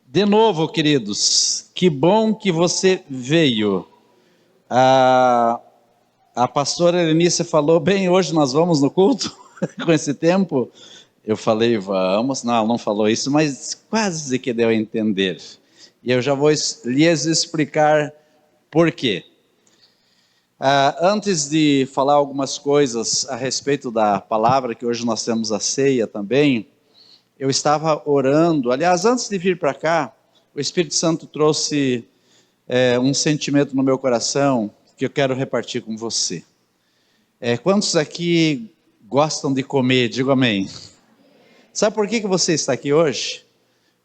De novo, queridos, que bom que você veio. A pastora Elenice falou, bem, hoje nós vamos no culto com esse tempo. Eu falei, vamos. Não, ela não falou isso, mas quase que deu a entender. E eu já vou lhes explicar por quê. Antes de falar algumas coisas a respeito da palavra, que hoje nós temos a ceia também, eu estava orando. Aliás, antes de vir para cá, o Espírito Santo trouxe um sentimento no meu coração que eu quero repartir com você. Quantos aqui gostam de comer? Digo amém. Sabe por que você está aqui hoje?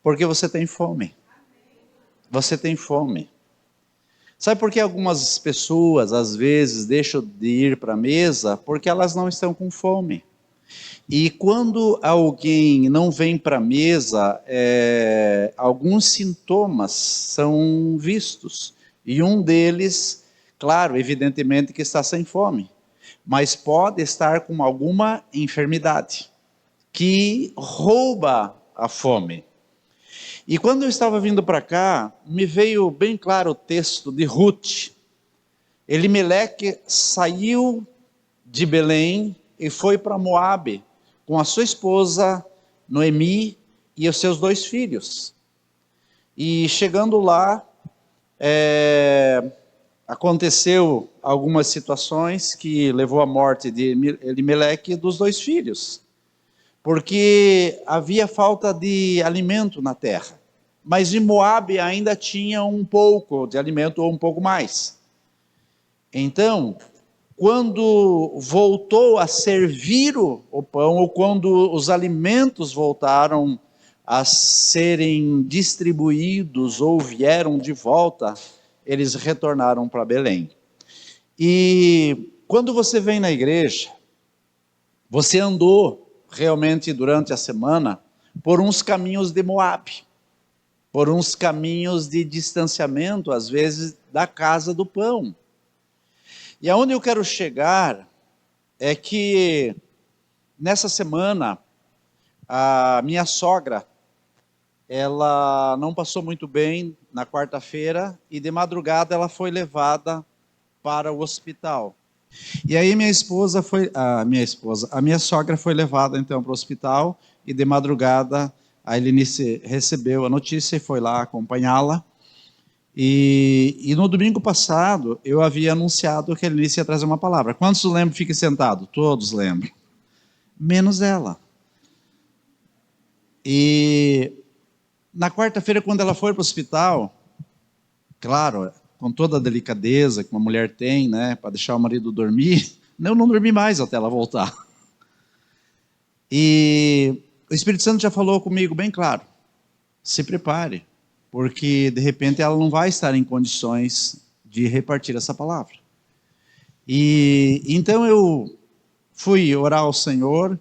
Porque você tem fome. Você tem fome. Sabe por que algumas pessoas, às vezes, deixam de ir para a mesa? Porque elas não estão com fome. E quando alguém não vem para a mesa, alguns sintomas são vistos. E um deles, claro, evidentemente que está sem fome, mas pode estar com alguma enfermidade que rouba a fome. E quando eu estava vindo para cá, me veio bem claro o texto de Ruth. Elimeleque saiu de Belém e foi para Moabe, com a sua esposa Noemi e os seus 2 filhos. E chegando lá, aconteceu algumas situações que levou à morte de Elimeleque e dos 2 filhos. Porque havia falta de alimento na terra. Mas em Moabe ainda tinha um pouco de alimento, ou um pouco mais. Então, quando voltou a servir o pão, ou quando os alimentos voltaram a serem distribuídos, ou vieram de volta, eles retornaram para Belém. E quando você vem na igreja, você andou realmente durante a semana por uns caminhos de Moabe, por uns caminhos de distanciamento, às vezes, da casa do pão. E aonde eu quero chegar é que nessa semana a minha sogra, ela não passou muito bem na quarta-feira e de madrugada ela foi levada para o hospital. E aí a minha sogra foi levada então para o hospital e de madrugada a Elenice recebeu a notícia e foi lá acompanhá-la. E no domingo passado eu havia anunciado que a Elenice ia trazer uma palavra. Quantos lembram? Fiquem sentados. Todos lembram. Menos ela. E na quarta-feira, quando ela foi para o hospital, claro, com toda a delicadeza que uma mulher tem, né, para deixar o marido dormir, eu não dormi mais até ela voltar. E o Espírito Santo já falou comigo bem claro, se prepare, porque de repente ela não vai estar em condições de repartir essa palavra. E então eu fui orar ao Senhor,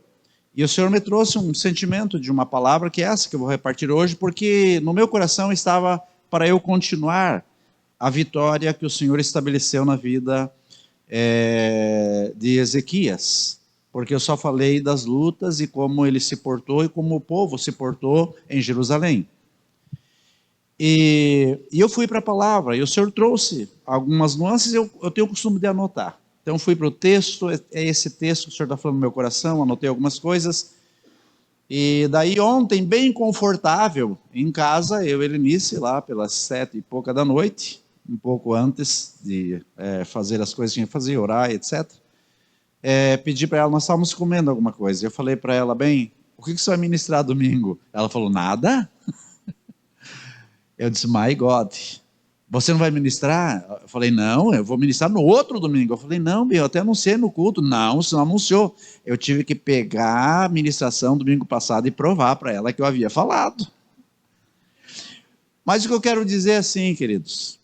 e o Senhor me trouxe um sentimento de uma palavra, que é essa que eu vou repartir hoje, porque no meu coração estava para eu continuar a vitória que o Senhor estabeleceu na vida de Ezequias, porque eu só falei das lutas e como ele se portou e como o povo se portou em Jerusalém. E eu fui para a palavra, e o Senhor trouxe algumas nuances, eu tenho o costume de anotar. Então fui para o texto, é esse texto que o Senhor está falando no meu coração, anotei algumas coisas. E daí ontem, bem confortável, em casa, eu e Elenice, lá pelas 7 e pouca da noite, um pouco antes de fazer as coisas que tinha que fazer, orar, etc. Pedi para ela, nós estávamos comendo alguma coisa. Eu falei para ela, bem, o que você vai ministrar domingo? Ela falou, nada. Eu disse, my God, você não vai ministrar? Eu falei, não, eu vou ministrar no outro domingo. Eu falei, não, eu até anunciei no culto. Não, você não anunciou. Eu tive que pegar a ministração domingo passado e provar para ela que eu havia falado. Mas o que eu quero dizer é assim, queridos.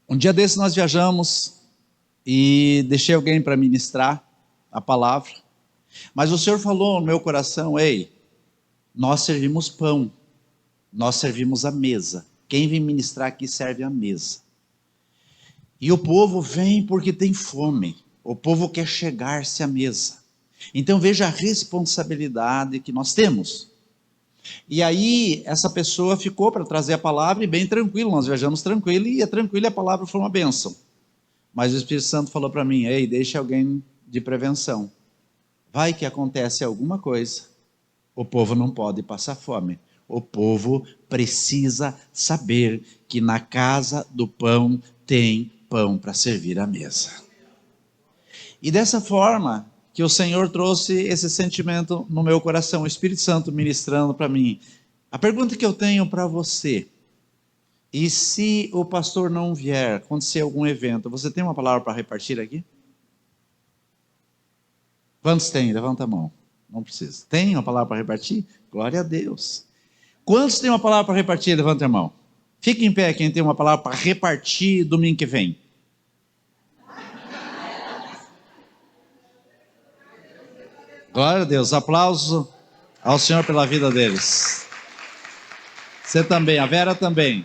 Um dia desses nós viajamos e deixei alguém para ministrar a palavra. Mas o Senhor falou no meu coração, ei, nós servimos pão. Nós servimos a mesa. Quem vem ministrar aqui serve a mesa. E o povo vem porque tem fome. O povo quer chegar-se à mesa. Então veja a responsabilidade que nós temos. E aí essa pessoa ficou para trazer a palavra e bem tranquilo, nós viajamos tranquilo e é tranquilo e a palavra foi uma bênção. Mas o Espírito Santo falou para mim, ei, deixa alguém de prevenção. Vai que acontece alguma coisa, o povo não pode passar fome. O povo precisa saber que na casa do pão tem pão para servir à mesa. E dessa forma que o Senhor trouxe esse sentimento no meu coração, o Espírito Santo ministrando para mim. A pergunta que eu tenho para você, e se o pastor não vier, acontecer algum evento, você tem uma palavra para repartir aqui? Quantos tem? Levanta a mão. Não precisa. Tem uma palavra para repartir? Glória a Deus. Quantos tem uma palavra para repartir? Levanta a mão. Fique em pé quem tem uma palavra para repartir domingo que vem. Glória a Deus. Aplauso ao Senhor pela vida deles. Você também, a Vera também.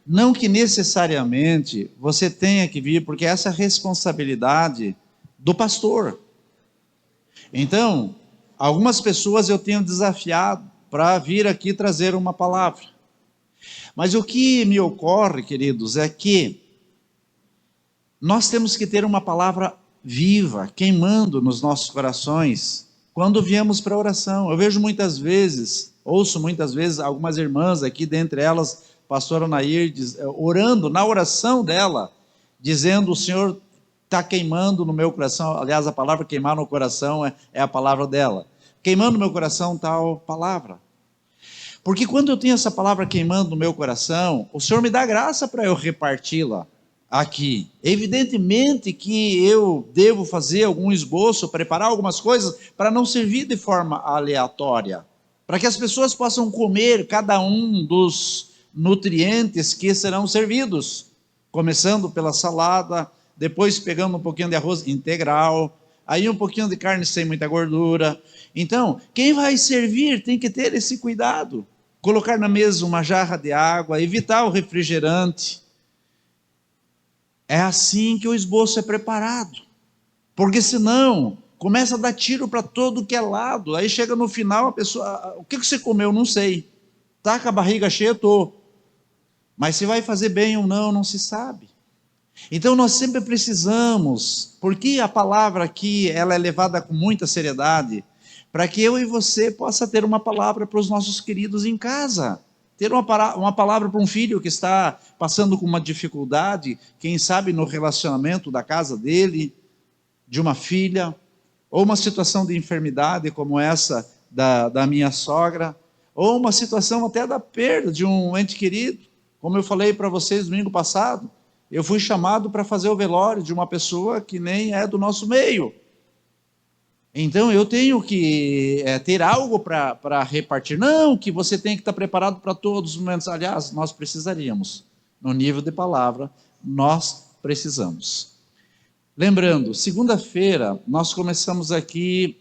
Não que necessariamente você tenha que vir, porque essa é a responsabilidade do pastor. Então, algumas pessoas eu tenho desafiado para vir aqui trazer uma palavra. Mas o que me ocorre, queridos, é que nós temos que ter uma palavra viva, queimando nos nossos corações, quando viemos para a oração. Eu vejo muitas vezes, ouço muitas vezes algumas irmãs aqui, dentre elas, pastora Nair, orando na oração dela, dizendo, o Senhor está queimando no meu coração. Aliás, a palavra queimar no coração é a palavra dela. Queimando no meu coração tal palavra. Porque quando eu tenho essa palavra queimando no meu coração, o Senhor me dá graça para eu reparti-la aqui. Evidentemente que eu devo fazer algum esboço, preparar algumas coisas para não servir de forma aleatória, para que as pessoas possam comer cada um dos nutrientes que serão servidos, começando pela salada, depois pegando um pouquinho de arroz integral, aí um pouquinho de carne sem muita gordura. Então, quem vai servir tem que ter esse cuidado, colocar na mesa uma jarra de água, evitar o refrigerante. É assim que o esboço é preparado, porque senão começa a dar tiro para todo que é lado, aí chega no final a pessoa, o que você comeu? Não sei, está com a barriga cheia? Estou, mas se vai fazer bem ou não, não se sabe. Então nós sempre precisamos, porque a palavra aqui ela é levada com muita seriedade, para que eu e você possa ter uma palavra para os nossos queridos em casa, ter uma palavra para um filho que está passando com uma dificuldade, quem sabe no relacionamento da casa dele, de uma filha, ou uma situação de enfermidade como essa da minha sogra, ou uma situação até da perda de um ente querido, como eu falei para vocês domingo passado, eu fui chamado para fazer o velório de uma pessoa que nem é do nosso meio. Então eu tenho que ter algo para repartir. Não que você tem que estar preparado para todos os momentos. Aliás, nós precisaríamos. No nível de palavra, nós precisamos. Lembrando, segunda-feira nós começamos aqui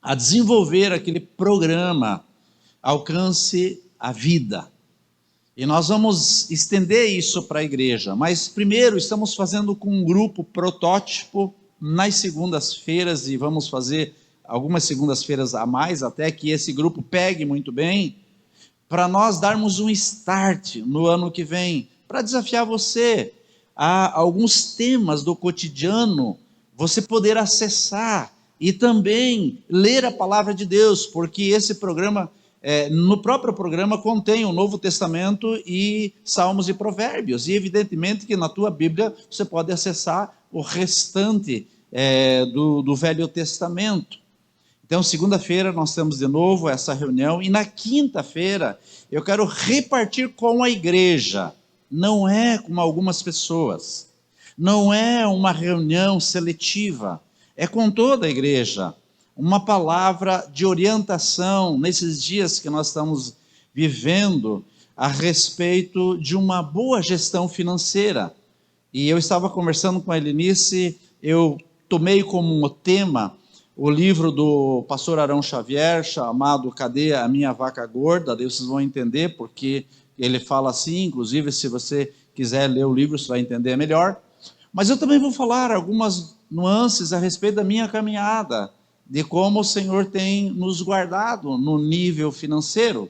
a desenvolver aquele programa Alcance a Vida. E nós vamos estender isso para a igreja, mas primeiro estamos fazendo com um grupo protótipo nas segundas-feiras, e vamos fazer algumas segundas-feiras a mais, até que esse grupo pegue muito bem, para nós darmos um start no ano que vem, para desafiar você a alguns temas do cotidiano, você poder acessar e também ler a palavra de Deus, porque esse programa... no próprio programa contém o Novo Testamento e Salmos e Provérbios, e evidentemente que na tua Bíblia você pode acessar o restante do Velho Testamento. Então segunda-feira nós temos de novo essa reunião, e na quinta-feira eu quero repartir com a igreja, não é com algumas pessoas, não é uma reunião seletiva, é com toda a igreja, uma palavra de orientação nesses dias que nós estamos vivendo a respeito de uma boa gestão financeira. E eu estava conversando com a Helenice, eu tomei como tema o livro do pastor Arão Xavier, chamado Cadê a Minha Vaca Gorda? Daí vocês vão entender porque ele fala assim, inclusive se você quiser ler o livro você vai entender melhor. Mas eu também vou falar algumas nuances a respeito da minha caminhada, de como o Senhor tem nos guardado no nível financeiro.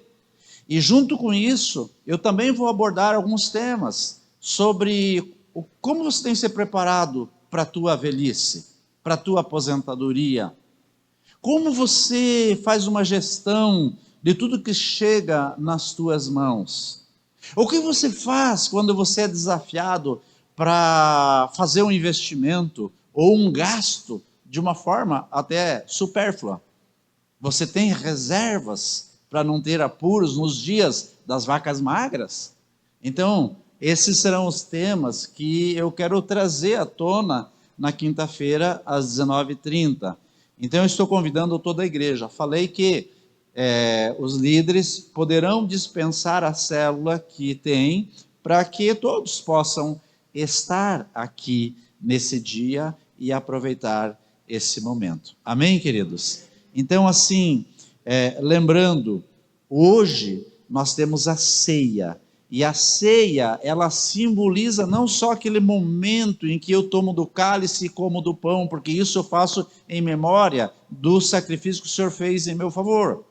E junto com isso, eu também vou abordar alguns temas sobre como você tem se preparado para a tua velhice, para a tua aposentadoria. Como você faz uma gestão de tudo que chega nas tuas mãos? O que você faz quando você é desafiado para fazer um investimento ou um gasto de uma forma até supérflua? Você tem reservas para não ter apuros nos dias das vacas magras? Então, esses serão os temas que eu quero trazer à tona na quinta-feira, às 19h30. Então, eu estou convidando toda a igreja. Falei que os líderes poderão dispensar a célula que tem, para que todos possam estar aqui nesse dia e aproveitar esse momento. Amém, queridos? Então, assim, lembrando, hoje nós temos a ceia, e a ceia, ela simboliza não só aquele momento em que eu tomo do cálice e como do pão, porque isso eu faço em memória do sacrifício que o Senhor fez em meu favor,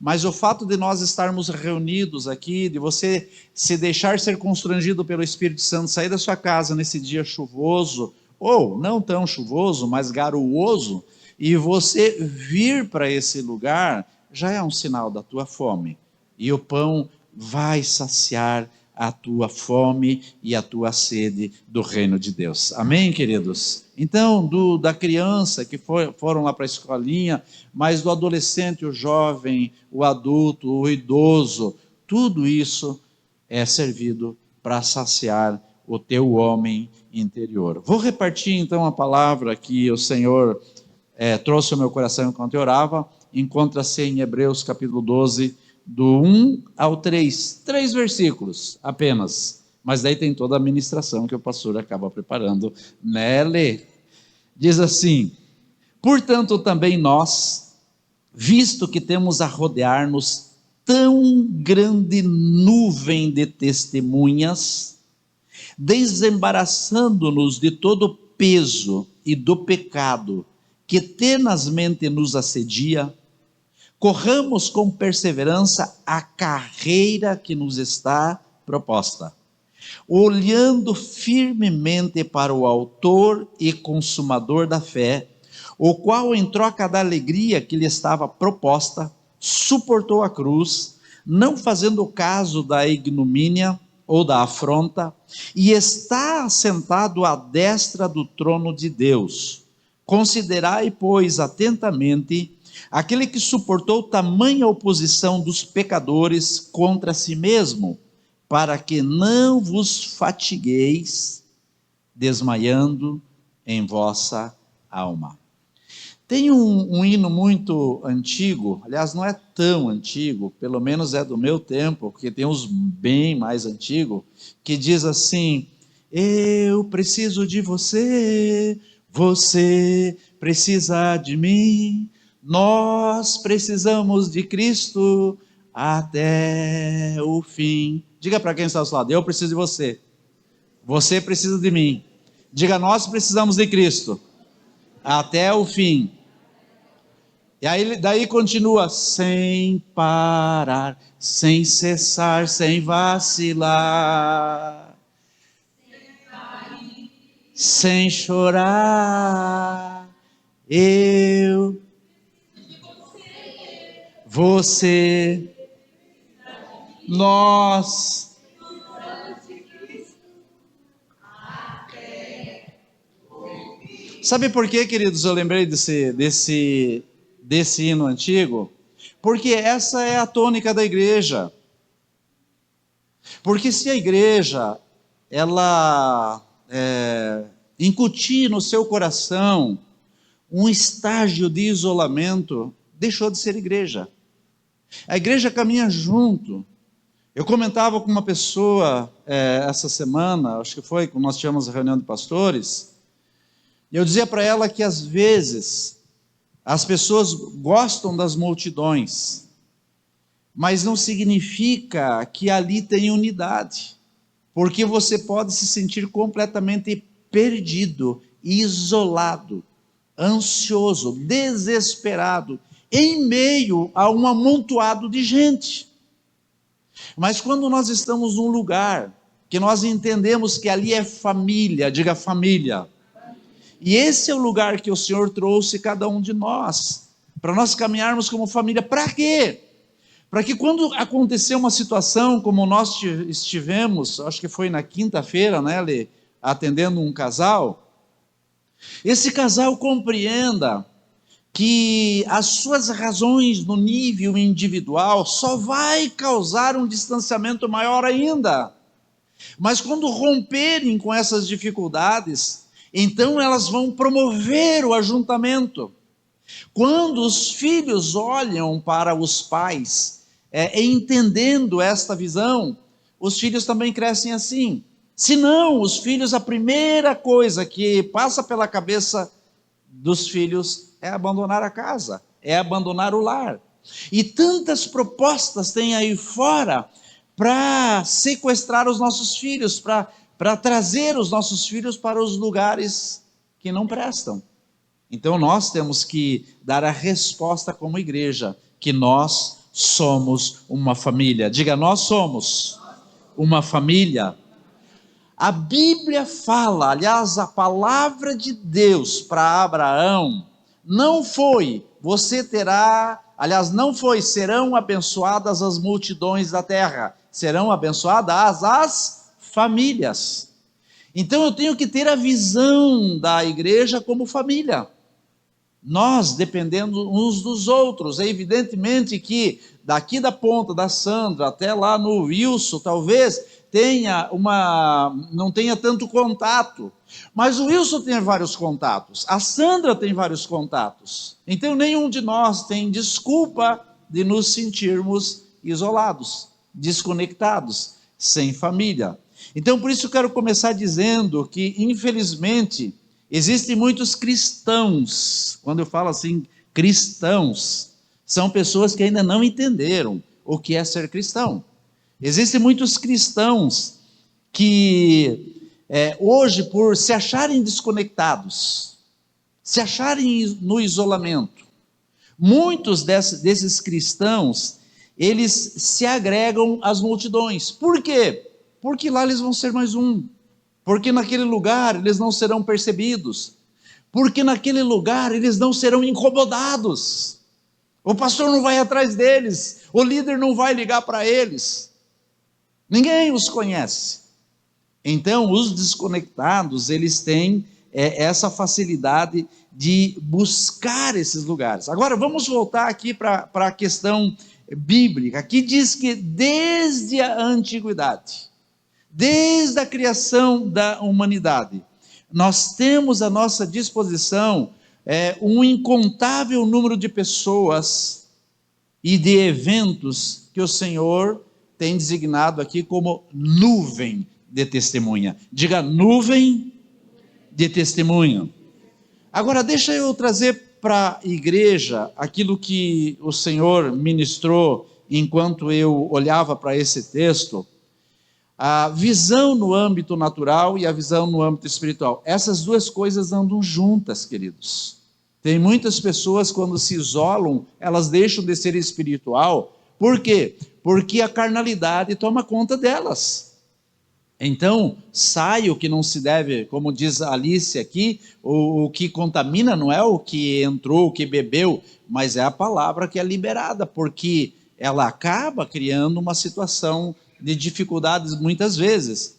mas o fato de nós estarmos reunidos aqui, de você se deixar ser constrangido pelo Espírito Santo, sair da sua casa nesse dia chuvoso, ou não tão chuvoso, mas garooso, e você vir para esse lugar, já é um sinal da tua fome, e o pão vai saciar a tua fome e a tua sede do reino de Deus. Amém, queridos? Então, da criança que foram lá para a escolinha, mas do adolescente, o jovem, o adulto, o idoso, tudo isso é servido para saciar o teu homem interior. Vou repartir então a palavra que o Senhor trouxe ao meu coração enquanto eu orava. Encontra-se em Hebreus capítulo 12, do 1 ao 3, 3 versículos apenas, mas daí tem toda a ministração que o pastor acaba preparando, né, Lê? Diz assim: portanto também nós, visto que temos a rodear-nos tão grande nuvem de testemunhas, desembaraçando-nos de todo o peso e do pecado que tenazmente nos assedia, corramos com perseverança a carreira que nos está proposta, olhando firmemente para o autor e consumador da fé, o qual, em troca da alegria que lhe estava proposta, suportou a cruz, não fazendo caso da ignomínia ou da afronta, e está assentado à destra do trono de Deus. Considerai, pois, atentamente aquele que suportou tamanha oposição dos pecadores contra si mesmo, para que não vos fatigueis, desmaiando em vossa alma. Tem um hino muito antigo, aliás não é tão antigo, pelo menos é do meu tempo, porque tem uns bem mais antigos, que diz assim: eu preciso de você, você precisa de mim, nós precisamos de Cristo até o fim. Diga para quem está ao seu lado: eu preciso de você, você precisa de mim. Diga: nós precisamos de Cristo até o fim. E aí daí continua: sem parar, sem cessar, sem vacilar, sem chorar, você, nós. Sabe por quê, queridos, eu lembrei desse hino antigo? Porque essa é a tônica da igreja. Porque se a igreja, ela incutir no seu coração um estágio de isolamento, deixou de ser igreja. A igreja caminha junto. Eu comentava com uma pessoa essa semana, acho que foi quando nós tivemos a reunião de pastores, e eu dizia para ela que às vezes as pessoas gostam das multidões, mas não significa que ali tem unidade, porque você pode se sentir completamente perdido, isolado, ansioso, desesperado, em meio a um amontoado de gente. Mas quando nós estamos num lugar que nós entendemos que ali é família, diga família, e esse é o lugar que o Senhor trouxe cada um de nós, para nós caminharmos como família. Para quê? Para que quando acontecer uma situação como nós estivemos, acho que foi na quinta-feira, né, Lê, atendendo um casal, esse casal compreenda que as suas razões no nível individual só vai causar um distanciamento maior ainda. Mas quando romperem com essas dificuldades, então elas vão promover o ajuntamento. Quando os filhos olham para os pais, entendendo esta visão, os filhos também crescem assim. Se não, os filhos, a primeira coisa que passa pela cabeça dos filhos é abandonar a casa, é abandonar o lar. E tantas propostas tem aí fora para sequestrar os nossos filhos, para trazer os nossos filhos para os lugares que não prestam. Então nós temos que dar a resposta como igreja, que nós somos uma família. Diga, nós somos uma família. A Bíblia fala, aliás, a palavra de Deus para Abraão não foi, não foi, serão abençoadas as multidões da terra, serão abençoadas as famílias. Então eu tenho que ter a visão da igreja como família. Nós dependendo uns dos outros. É evidentemente que daqui da ponta da Sandra até lá no Wilson, talvez não tenha tanto contato, mas o Wilson tem vários contatos, a Sandra tem vários contatos, então nenhum de nós tem desculpa de nos sentirmos isolados, desconectados, sem família. Então por isso eu quero começar dizendo que infelizmente existem muitos cristãos. Quando eu falo assim, cristãos, são pessoas que ainda não entenderam o que é ser cristão. Existem muitos cristãos que hoje, por se acharem desconectados, se acharem no isolamento, muitos desses cristãos, eles se agregam às multidões. Por quê? Porque lá eles vão ser mais um. Porque naquele lugar eles não serão percebidos. Porque naquele lugar eles não serão incomodados. O pastor não vai atrás deles. O líder não vai ligar para eles. Ninguém os conhece. Então, os desconectados, eles têm essa facilidade de buscar esses lugares. Agora, vamos voltar aqui para a questão bíblica. Aqui diz que desde a antiguidade, desde a criação da humanidade, nós temos à nossa disposição um incontável número de pessoas e de eventos que o Senhor tem designado aqui como nuvem de testemunha. Diga, nuvem de testemunha. Agora deixa eu trazer para a igreja aquilo que o Senhor ministrou enquanto eu olhava para esse texto. A visão no âmbito natural e a visão no âmbito espiritual. Essas duas coisas andam juntas, queridos. Tem muitas pessoas, quando se isolam, elas deixam de ser espiritual. Por quê? Porque a carnalidade toma conta delas. Então, sai o que não se deve, como diz a Alice aqui, o que contamina não é o que entrou, o que bebeu, mas é a palavra que é liberada, porque ela acaba criando uma situação de dificuldades muitas vezes.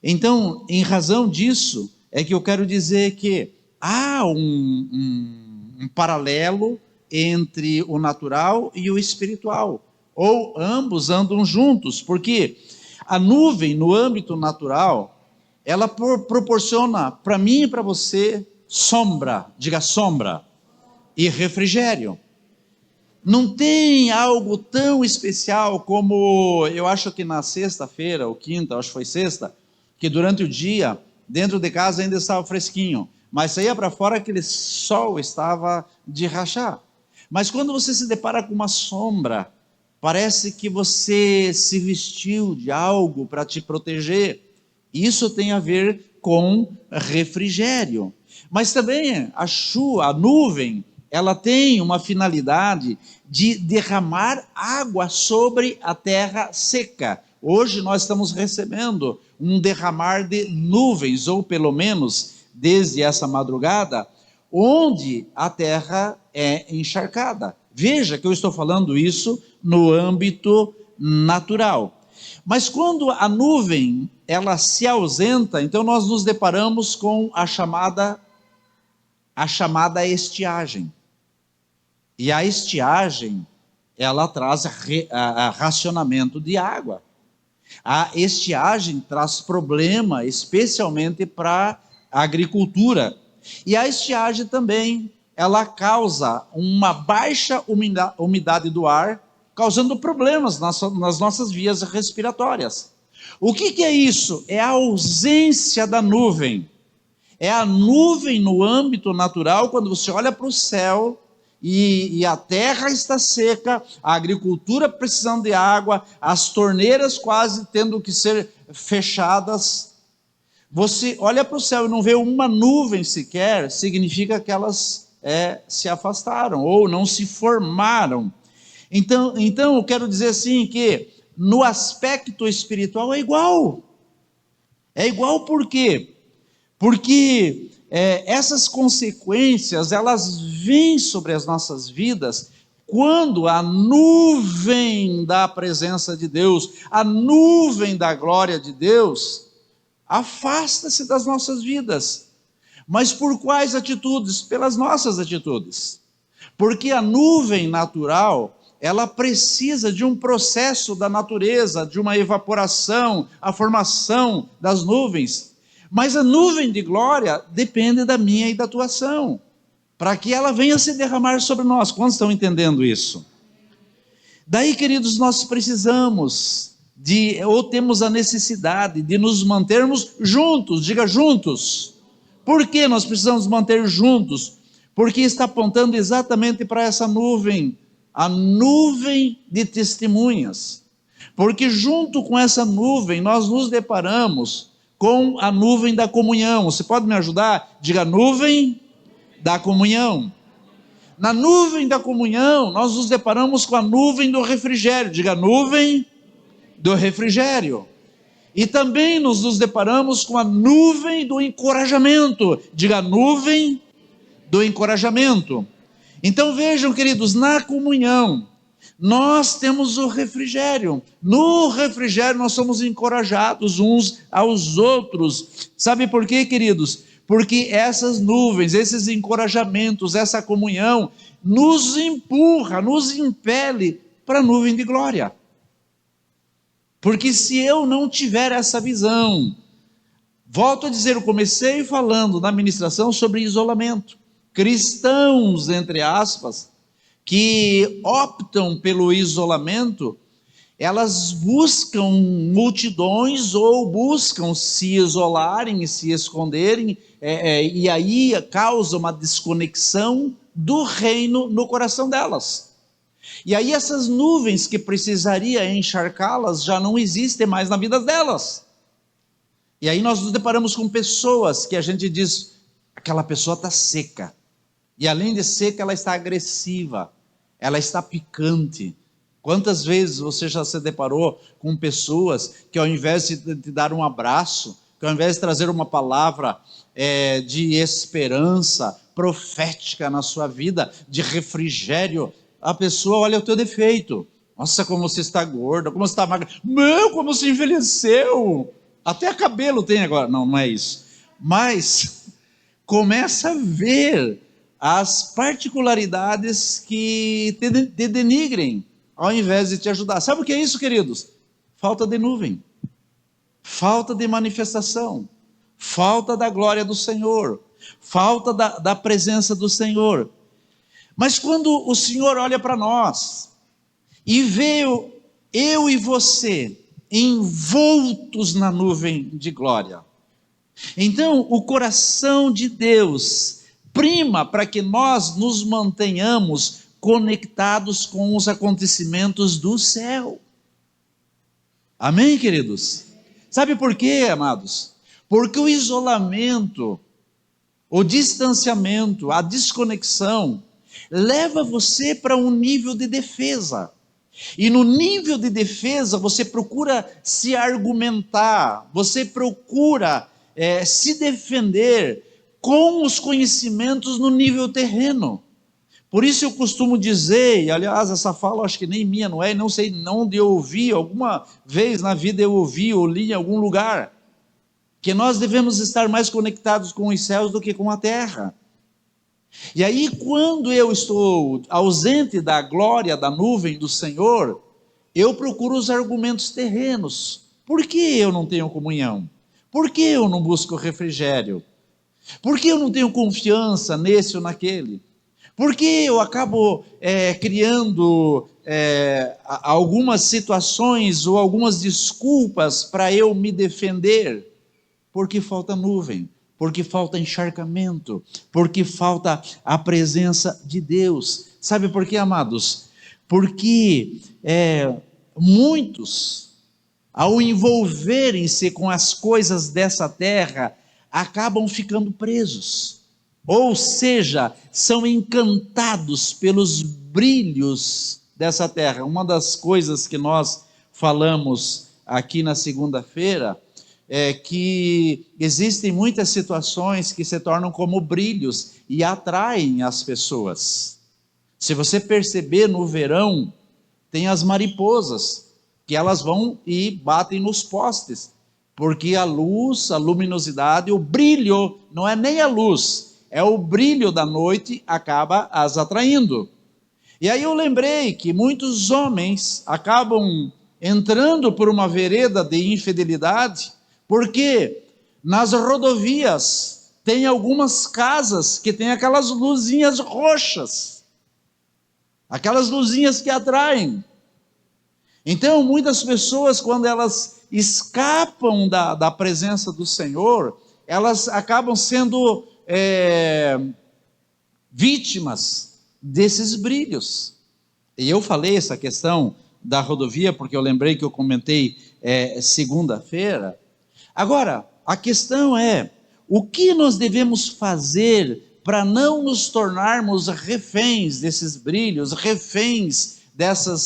Então, em razão disso, é que eu quero dizer que há um paralelo entre o natural e o espiritual, ou ambos andam juntos, porque a nuvem no âmbito natural, ela proporciona para mim e para você sombra, diga sombra, e refrigério. Não tem algo tão especial como, eu acho que na sexta-feira, ou quinta, acho que foi sexta, que durante o dia, dentro de casa ainda estava fresquinho, mas saía para fora aquele sol estava de rachar. Mas quando você se depara com uma sombra, parece que você se vestiu de algo para te proteger. Isso tem a ver com refrigério. Mas também a nuvem, ela tem uma finalidade de derramar água sobre a terra seca. Hoje nós estamos recebendo um derramar de nuvens, ou pelo menos desde essa madrugada, onde a terra é encharcada. Veja que eu estou falando isso no âmbito natural. Mas quando a nuvem ela se ausenta, então nós nos deparamos com a chamada estiagem. E a estiagem, ela traz racionamento de água. A estiagem traz problema, especialmente para a agricultura. E a estiagem também, ela causa uma baixa umidade do ar, causando problemas nas nossas vias respiratórias. O que é isso? É a ausência da nuvem. É a nuvem no âmbito natural, quando você olha para o céu e a terra está seca, a agricultura precisando de água, as torneiras quase tendo que ser fechadas. Você olha para o céu e não vê uma nuvem sequer, significa que elas se afastaram ou não se formaram. Então eu quero dizer assim que no aspecto espiritual é igual. É igual por quê? Porque essas consequências, elas vêm sobre as nossas vidas quando a nuvem da presença de Deus, a nuvem da glória de Deus, afasta-se das nossas vidas. Mas por quais atitudes? Pelas nossas atitudes. Porque a nuvem natural, ela precisa de um processo da natureza, de uma evaporação, a formação das nuvens. Mas a nuvem de glória depende da minha e da tua ação, para que ela venha se derramar sobre nós. Quantos estão entendendo isso? Daí, queridos, nós precisamos ou temos a necessidade de nos mantermos juntos, diga juntos. Por que nós precisamos manter juntos? Porque está apontando exatamente para essa nuvem, a nuvem de testemunhas. Porque junto com essa nuvem nós nos deparamos com a nuvem da comunhão. Você pode me ajudar? Diga nuvem da comunhão. Na nuvem da comunhão nós nos deparamos com a nuvem do refrigério. Diga nuvem do refrigério. E também nos deparamos com a nuvem do encorajamento. Diga nuvem do encorajamento. Então vejam, queridos, na comunhão nós temos o refrigério. No refrigério nós somos encorajados uns aos outros. Sabe por quê, queridos? Porque essas nuvens, esses encorajamentos, essa comunhão nos empurra, nos impele para a nuvem de glória. Porque se eu não tiver essa visão, volto a dizer, eu comecei falando na ministração sobre isolamento. Cristãos, entre aspas, que optam pelo isolamento, elas buscam multidões ou buscam se isolarem, se esconderem, e aí causa uma desconexão do reino no coração delas. E aí essas nuvens que precisaria encharcá-las já não existem mais na vida delas. E aí nós nos deparamos com pessoas que a gente diz, aquela pessoa está seca. E além de seca, ela está agressiva, ela está picante. Quantas vezes você já se deparou com pessoas que ao invés de te dar um abraço, que ao invés de trazer uma palavra de esperança profética na sua vida, de refrigério, a pessoa olha o teu defeito. Nossa, como você está gorda, como você está magra. Não, como você envelheceu. Até cabelo tem agora. Não, não é isso. Mas começa a ver as particularidades que te denigrem, ao invés de te ajudar. Sabe o que é isso, queridos? Falta de nuvem, falta de manifestação, falta da glória do Senhor, falta da presença do Senhor. Mas quando o Senhor olha para nós e vê eu e você envoltos na nuvem de glória, então o coração de Deus prima para que nós nos mantenhamos conectados com os acontecimentos do céu. Amém, queridos? Sabe por quê, amados? Porque o isolamento, o distanciamento, a desconexão, leva você para um nível de defesa. E no nível de defesa, você procura se argumentar, você procura se defender com os conhecimentos no nível terreno. Por isso eu costumo dizer, e aliás essa fala acho que nem minha, não é, não sei onde eu ouvi, alguma vez na vida eu ouvi ou li em algum lugar, que nós devemos estar mais conectados com os céus do que com a terra. E aí quando eu estou ausente da glória, da nuvem do Senhor, eu procuro os argumentos terrenos. Por que eu não tenho comunhão? Por que eu não busco refrigério? Por que eu não tenho confiança nesse ou naquele? Por que eu acabo criando algumas situações ou algumas desculpas para eu me defender? Porque falta nuvem, porque falta encharcamento, porque falta a presença de Deus. Sabe por quê, amados? Porque muitos, ao envolverem-se com as coisas dessa terra, acabam ficando presos. Ou seja, são encantados pelos brilhos dessa terra. Uma das coisas que nós falamos aqui na segunda-feira é que existem muitas situações que se tornam como brilhos e atraem as pessoas. Se você perceber no verão, tem as mariposas, que elas vão e batem nos postes, porque a luz, a luminosidade, o brilho, não é nem a luz, é o brilho da noite, acaba as atraindo. E aí eu lembrei que muitos homens acabam entrando por uma vereda de infidelidade, porque nas rodovias tem algumas casas que tem aquelas luzinhas roxas, aquelas luzinhas que atraem. Então muitas pessoas, quando elas escapam da presença do Senhor, elas acabam sendo vítimas desses brilhos. E eu falei essa questão da rodovia porque eu lembrei que eu comentei segunda-feira. Agora, a questão é, o que nós devemos fazer para não nos tornarmos reféns desses brilhos, reféns dessas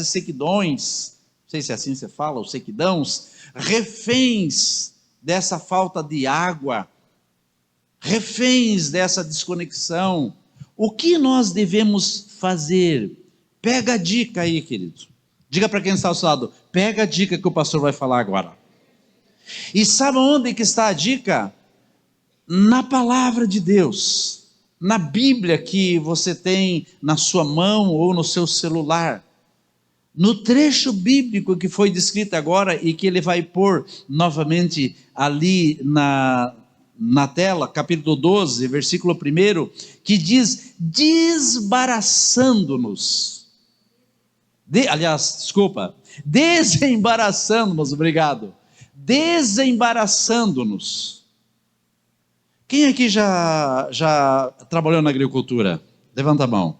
sequidões, não sei se é assim se fala, os sequidãos, reféns dessa falta de água, reféns dessa desconexão. O que nós devemos fazer? Pega a dica aí, querido. Diga para quem está ao seu lado, pega a dica que o pastor vai falar agora. E sabe onde que está a dica? Na palavra de Deus, na Bíblia que você tem na sua mão ou no seu celular. No trecho bíblico que foi descrito agora e que ele vai pôr novamente ali na tela, capítulo 12, versículo 1, que diz, desembaraçando-nos, desembaraçando-nos, obrigado, desembaraçando-nos. Quem aqui já trabalhou na agricultura? Levanta a mão.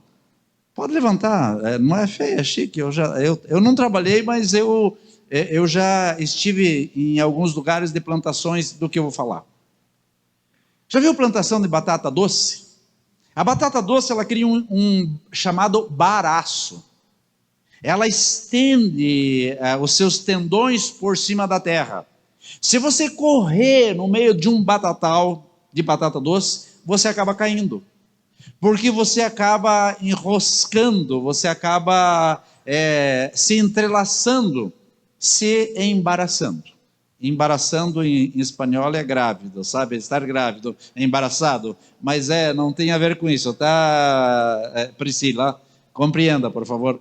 Pode levantar, não é feio, é chique. Eu não trabalhei, mas eu já estive em alguns lugares de plantações do que eu vou falar. Já viu plantação de batata doce? A batata doce, ela cria um chamado baraço. Ela estende os seus tendões por cima da terra. Se você correr no meio de um batatal de batata doce, você acaba caindo. Porque você acaba enroscando, você acaba se entrelaçando, se embaraçando. Embaraçando em espanhol é grávido, sabe? Estar grávido, embaraçado, mas não tem a ver com isso, tá, Priscila? Compreenda, por favor.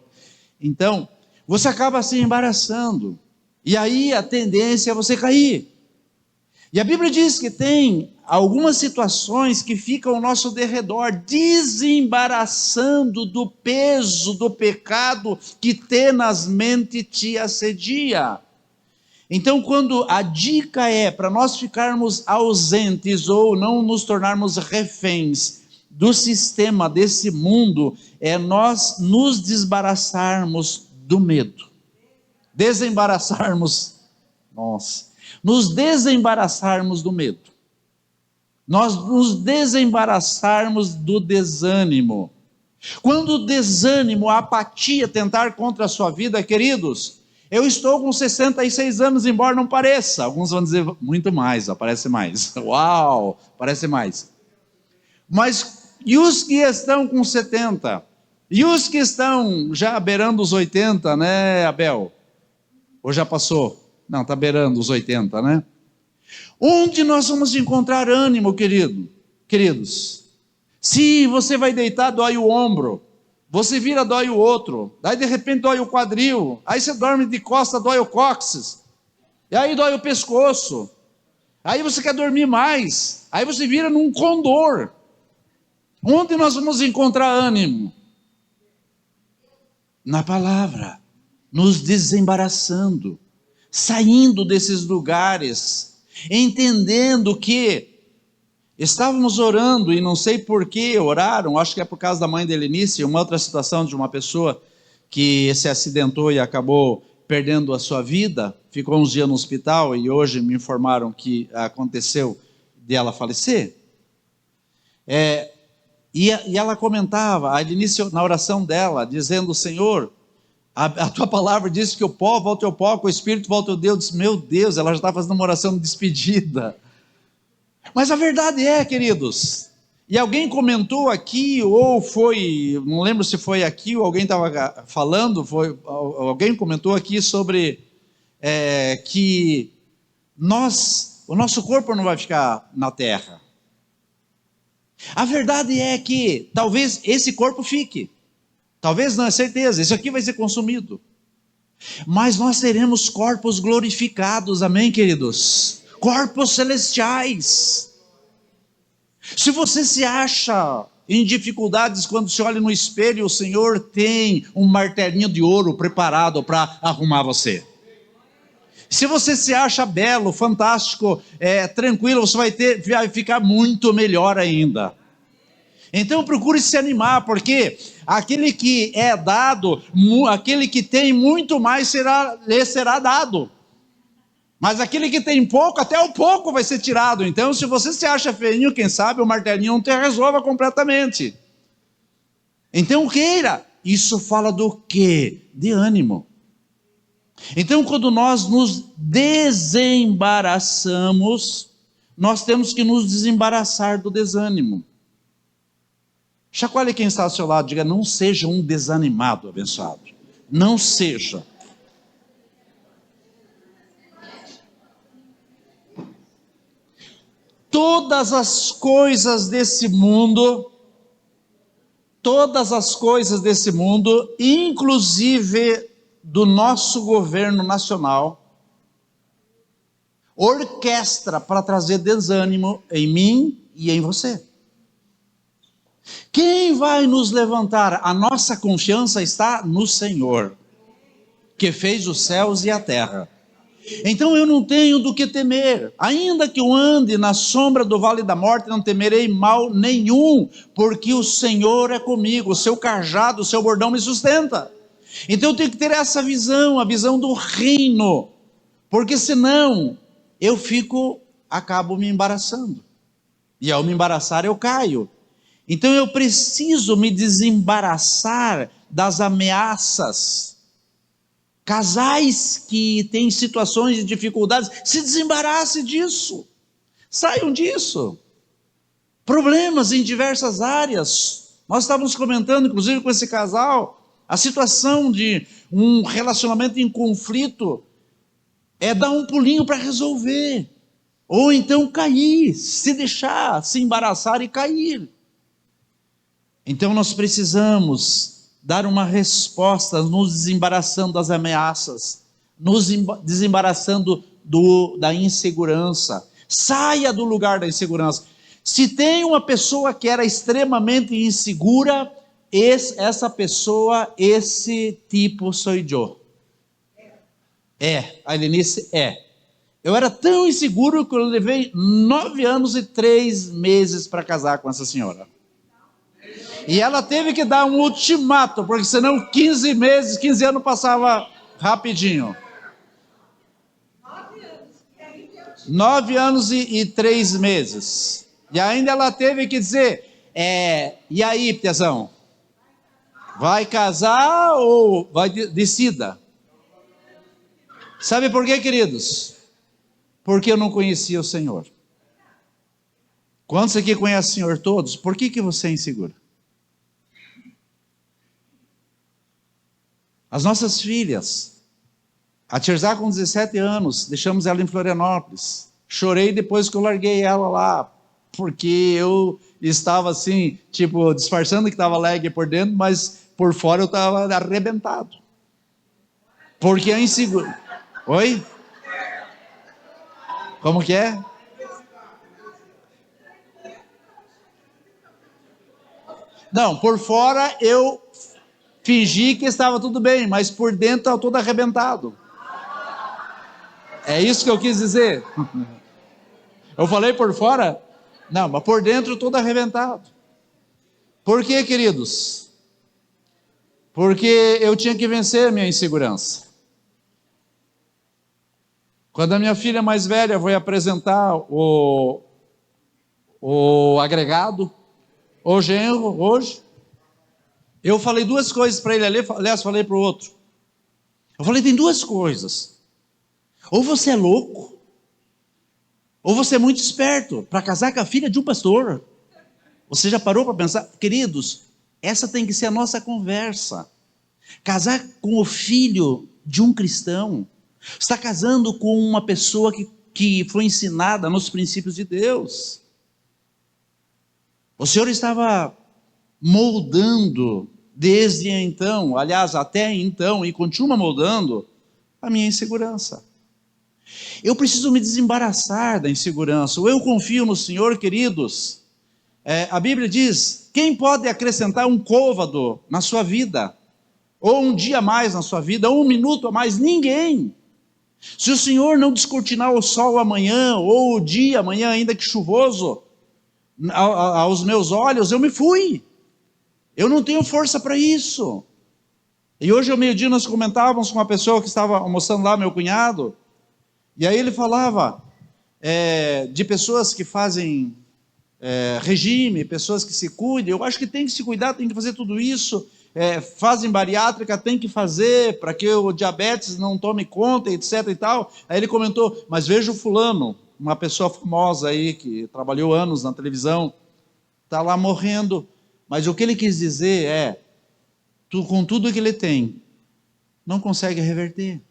Então, você acaba se embaraçando, e aí a tendência é você cair. E a Bíblia diz que tem algumas situações que ficam ao nosso derredor, desembaraçando do peso do pecado que tenazmente te assedia. Então, quando a dica é para nós ficarmos ausentes ou não nos tornarmos reféns do sistema desse mundo, é nós nos desembaraçarmos do medo. Desembaraçarmos, nos desembaraçarmos do medo, nós nos desembaraçarmos do desânimo. Quando o desânimo, a apatia tentar contra a sua vida, queridos, eu estou com 66 anos, embora não pareça. Alguns vão dizer muito mais, parece mais. Uau, parece mais. Mas e os que estão com 70? E os que estão já beirando os 80, né, Abel? Ou já passou? Não, está beirando os 80, né? Onde nós vamos encontrar ânimo, queridos? Se você vai deitar, dói o ombro. Você vira, dói o outro. Daí de repente dói o quadril. Aí você dorme de costa, dói o cóccix. E aí dói o pescoço. Aí você quer dormir mais. Aí você vira num condor. Onde nós vamos encontrar ânimo? Na palavra. Nos desembaraçando. Saindo desses lugares. Entendendo que estávamos orando, e não sei por que oraram, acho que é por causa da mãe de Helenice, uma outra situação de uma pessoa que se acidentou e acabou perdendo a sua vida, ficou uns dias no hospital, e hoje me informaram que aconteceu de ela falecer. E ela comentava, a Helenice, na oração dela, dizendo: Senhor, a tua palavra diz que o pó volta ao pó, que o espírito volta ao Deus. Meu Deus, ela já está fazendo uma oração de despedida. Mas a verdade é, queridos, e alguém comentou aqui, ou foi, não lembro se foi aqui, ou alguém estava falando, alguém comentou aqui sobre que o nosso corpo não vai ficar na terra. A verdade é que talvez esse corpo fique, talvez não, é certeza, isso aqui vai ser consumido, mas nós teremos corpos glorificados, amém, queridos? Corpos celestiais. Se você se acha em dificuldades quando se olha no espelho, o Senhor tem um martelinho de ouro preparado para arrumar você. Se você se acha belo, fantástico, tranquilo, você vai ficar muito melhor ainda. Então procure se animar, porque aquele que é dado, aquele que tem muito mais lhe será dado. Mas aquele que tem pouco, até o pouco vai ser tirado. Então, se você se acha feinho, quem sabe o martelinho não te resolva completamente. Então, queira. Isso fala do quê? De ânimo. Então, quando nós nos desembaraçamos, nós temos que nos desembaraçar do desânimo. Chacoalhe quem está ao seu lado, diga: não seja um desanimado, abençoado. Não seja. Todas as coisas desse mundo, inclusive do nosso governo nacional, orquestra para trazer desânimo em mim e em você. Quem vai nos levantar? A nossa confiança está no Senhor, que fez os céus e a terra. Então eu não tenho do que temer, ainda que eu ande na sombra do vale da morte, não temerei mal nenhum, porque o Senhor é comigo, o seu cajado, o seu bordão me sustenta. Então eu tenho que ter essa visão, a visão do reino, porque senão eu acabo me embaraçando, e ao me embaraçar eu caio. Então eu preciso me desembaraçar das ameaças. Casais que têm situações de dificuldades, se desembarace disso, saiam disso. Problemas em diversas áreas, nós estávamos comentando inclusive com esse casal, a situação de um relacionamento em conflito, dar um pulinho para resolver, ou então cair, se deixar, se embaraçar e cair. Então nós precisamos dar uma resposta, nos desembaraçando das ameaças, nos desembaraçando da insegurança. Saia do lugar da insegurança. Se tem uma pessoa que era extremamente insegura, essa pessoa, esse tipo sou eu. A Helenice é. Eu era tão inseguro que eu levei 9 anos e 3 meses para casar com essa senhora. E ela teve que dar um ultimato, porque senão 15 anos passava rapidinho. 9 anos, e aí 9 anos e 3 meses. E ainda ela teve que dizer, e aí, Piazão? Vai casar ou vai decida? Sabe por quê, queridos? Porque eu não conhecia o Senhor. Quantos aqui conhecem o Senhor todos? Por que você é inseguro? As nossas filhas, a Tirzá com 17 anos, deixamos ela em Florianópolis. Chorei depois que eu larguei ela lá, porque eu estava assim, tipo, disfarçando que estava alegre por dentro, mas por fora eu estava arrebentado. Porque é inseguro. Oi? Como que é? Não, por fora eu fingi que estava tudo bem, mas por dentro estava todo arrebentado. É isso que eu quis dizer. Eu falei por fora? Não, mas por dentro todo arrebentado. Por quê, queridos? Porque eu tinha que vencer a minha insegurança. Quando a minha filha mais velha foi apresentar o agregado, o genro, hoje, eu falei duas coisas para ele, aliás, falei para o outro. Eu falei, tem duas coisas. Ou você é louco, ou você é muito esperto para casar com a filha de um pastor. Você já parou para pensar? Queridos, essa tem que ser a nossa conversa. Casar com o filho de um cristão. Você está casando com uma pessoa que foi ensinada nos princípios de Deus. O Senhor estava moldando desde então, aliás, até então, e continua moldando a minha insegurança. Eu preciso me desembaraçar da insegurança. Ou eu confio no Senhor, queridos. A Bíblia diz, quem pode acrescentar um côvado na sua vida? Ou um dia a mais na sua vida, ou um minuto a mais? Ninguém. Se o Senhor não descortinar o sol amanhã, ou o dia amanhã, ainda que chuvoso, aos meus olhos, eu me fui. Eu não tenho força para isso. E hoje ao meio-dia nós comentávamos com uma pessoa que estava almoçando lá, meu cunhado, e aí ele falava de pessoas que fazem regime, pessoas que se cuidam. Eu acho que tem que se cuidar, tem que fazer tudo isso. Fazem bariátrica, tem que fazer para que o diabetes não tome conta, etc e tal. Aí ele comentou, mas veja o fulano, uma pessoa famosa aí, que trabalhou anos na televisão, está lá morrendo. Mas o que ele quis dizer com tudo que ele tem, não consegue reverter.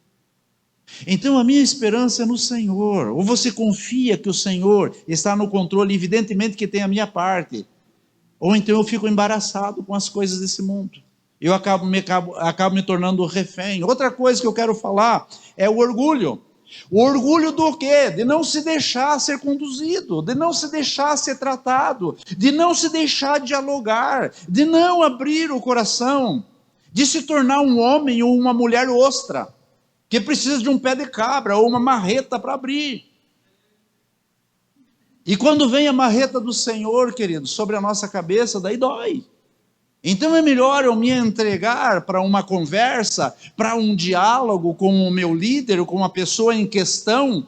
Então a minha esperança é no Senhor. Ou você confia que o Senhor está no controle, evidentemente que tem a minha parte, ou então eu fico embaraçado com as coisas desse mundo. Eu acabo me tornando refém. Outra coisa que eu quero falar é o orgulho. O orgulho do quê? De não se deixar ser conduzido, de não se deixar ser tratado, de não se deixar dialogar, de não abrir o coração, de se tornar um homem ou uma mulher ostra, que precisa de um pé de cabra ou uma marreta para abrir. E quando vem a marreta do Senhor, querido, sobre a nossa cabeça, daí dói. Então é melhor eu me entregar para uma conversa, para um diálogo com o meu líder, ou com a pessoa em questão,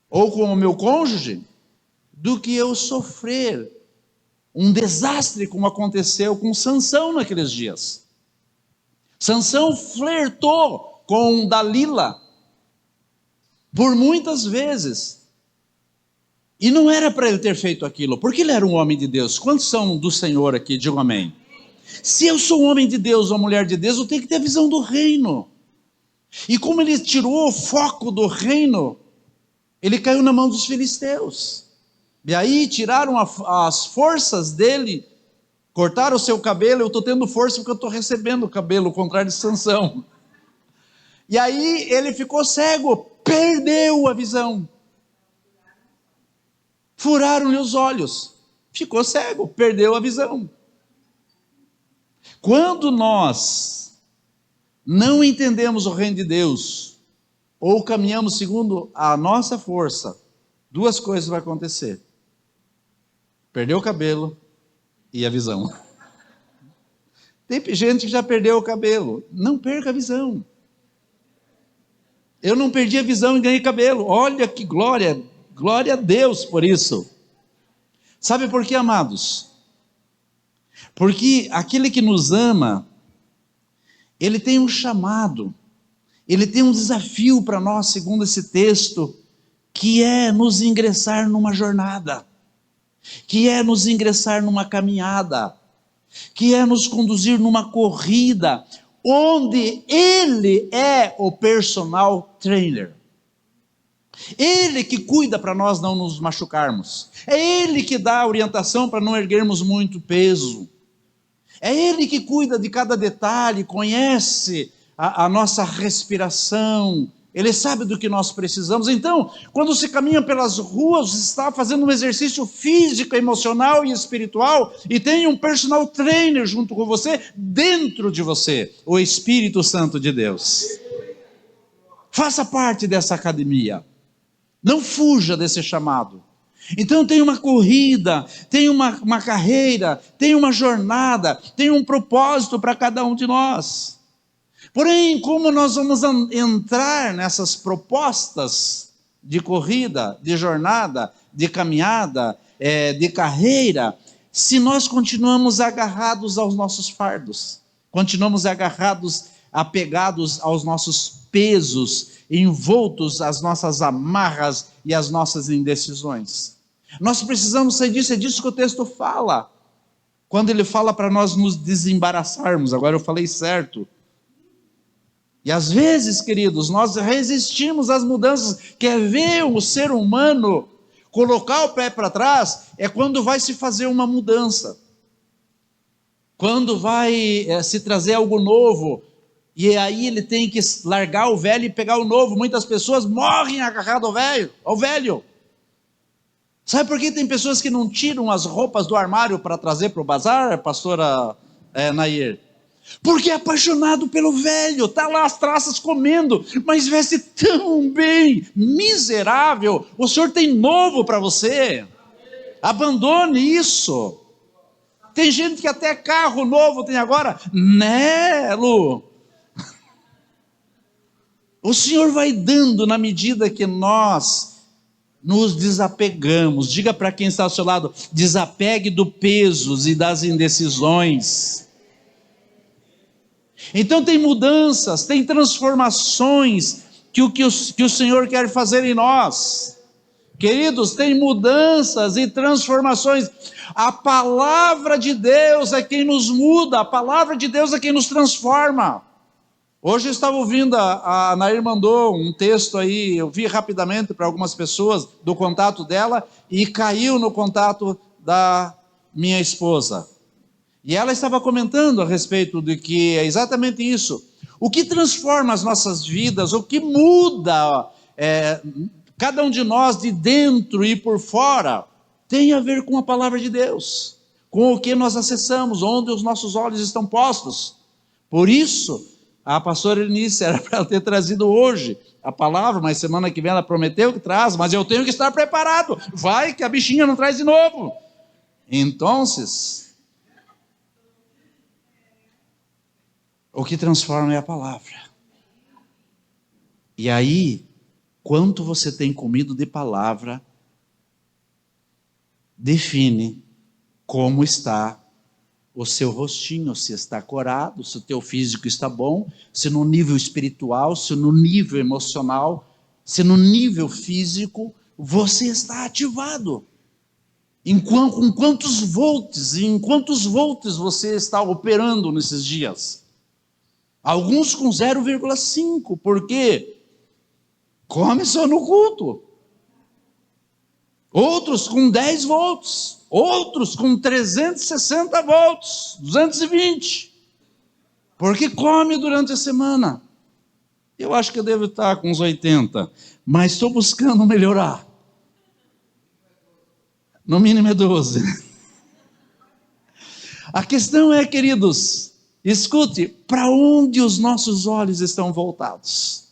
ou com o meu cônjuge, do que eu sofrer um desastre como aconteceu com Sansão naqueles dias. Sansão flertou com Dalila por muitas vezes. E não era para ele ter feito aquilo, porque ele era um homem de Deus. Quantos são do Senhor aqui? Digam amém. Se eu sou um homem de Deus ou mulher de Deus, eu tenho que ter a visão do reino. E como ele tirou o foco do reino, ele caiu na mão dos filisteus. E aí tiraram as forças dele, cortaram o seu cabelo. Eu estou tendo força porque eu estou recebendo o cabelo, ao contrário de Sansão. E aí ele ficou cego, perdeu a visão. Furaram-lhe os olhos, ficou cego, perdeu a visão. Quando nós não entendemos o reino de Deus, ou caminhamos segundo a nossa força, duas coisas vão acontecer: perder o cabelo e a visão. Tem gente que já perdeu o cabelo, não perca a visão. Eu não perdi a visão e ganhei cabelo. Olha que glória, glória a Deus por isso. Sabe por quê, amados? Porque aquele que nos ama, ele tem um chamado, ele tem um desafio para nós, segundo esse texto, que é nos ingressar numa jornada, que é nos ingressar numa caminhada, que é nos conduzir numa corrida, onde Ele é o personal trainer. Ele que cuida para nós não nos machucarmos. É Ele que dá a orientação para não erguermos muito peso. É Ele que cuida de cada detalhe, conhece a nossa respiração. Ele sabe do que nós precisamos. Então, quando você caminha pelas ruas, você está fazendo um exercício físico, emocional e espiritual, e tem um personal trainer junto com você, dentro de você, o Espírito Santo de Deus. Faça parte dessa academia. Não fuja desse chamado. Então tem uma corrida, tem uma carreira, tem uma jornada, tem um propósito para cada um de nós. Porém, como nós vamos entrar nessas propostas de corrida, de jornada, de caminhada, de carreira, se nós continuamos agarrados aos nossos fardos, continuamos agarrados, apegados aos nossos pesos, envoltos às nossas amarras e às nossas indecisões. Nós precisamos sair disso, é disso que o texto fala, quando ele fala para nós nos desembaraçarmos. Agora eu falei certo. E às vezes, queridos, nós resistimos às mudanças. Quer ver o ser humano colocar o pé para trás? É quando vai se fazer uma mudança, quando vai se trazer algo novo, e aí ele tem que largar o velho e pegar o novo. Muitas pessoas morrem agarradas ao velho. Sabe por que tem pessoas que não tiram as roupas do armário para trazer para o bazar, pastora Nair? Porque é apaixonado pelo velho, está lá as traças comendo, mas veste tão bem, miserável. O Senhor tem novo para você. Abandone isso. Tem gente que até carro novo tem agora, né, Lu? O Senhor vai dando na medida que nós nos desapegamos. Diga para quem está ao seu lado: desapegue do peso e das indecisões. Então tem mudanças, tem transformações que o Senhor quer fazer em nós. Queridos, tem mudanças e transformações. A palavra de Deus é quem nos muda, a palavra de Deus é quem nos transforma. Hoje eu estava ouvindo, a Nair mandou um texto aí, eu vi rapidamente para algumas pessoas do contato dela, e caiu no contato da minha esposa. E ela estava comentando a respeito de que é exatamente isso. O que transforma as nossas vidas, o que muda cada um de nós de dentro e por fora, tem a ver com a palavra de Deus, com o que nós acessamos, onde os nossos olhos estão postos. Por isso, a pastora Eunice era para ela ter trazido hoje a palavra, mas semana que vem ela prometeu que traz, mas eu tenho que estar preparado. Vai que a bichinha não traz de novo. Então, o que transforma é a palavra. E aí, quanto você tem comido de palavra, define como está o seu rostinho, se está corado, se o teu físico está bom, se no nível espiritual, se no nível emocional, se no nível físico, você está ativado. Com quantos volts, em quantos volts você está operando nesses dias? Alguns com 0,5, por quê? Come só no culto. Outros com 10 volts, outros com 360 volts, 220, porque come durante a semana. Eu acho que eu devo estar com uns 80, mas estou buscando melhorar. No mínimo é 12. A questão é, queridos, escute, para onde os nossos olhos estão voltados?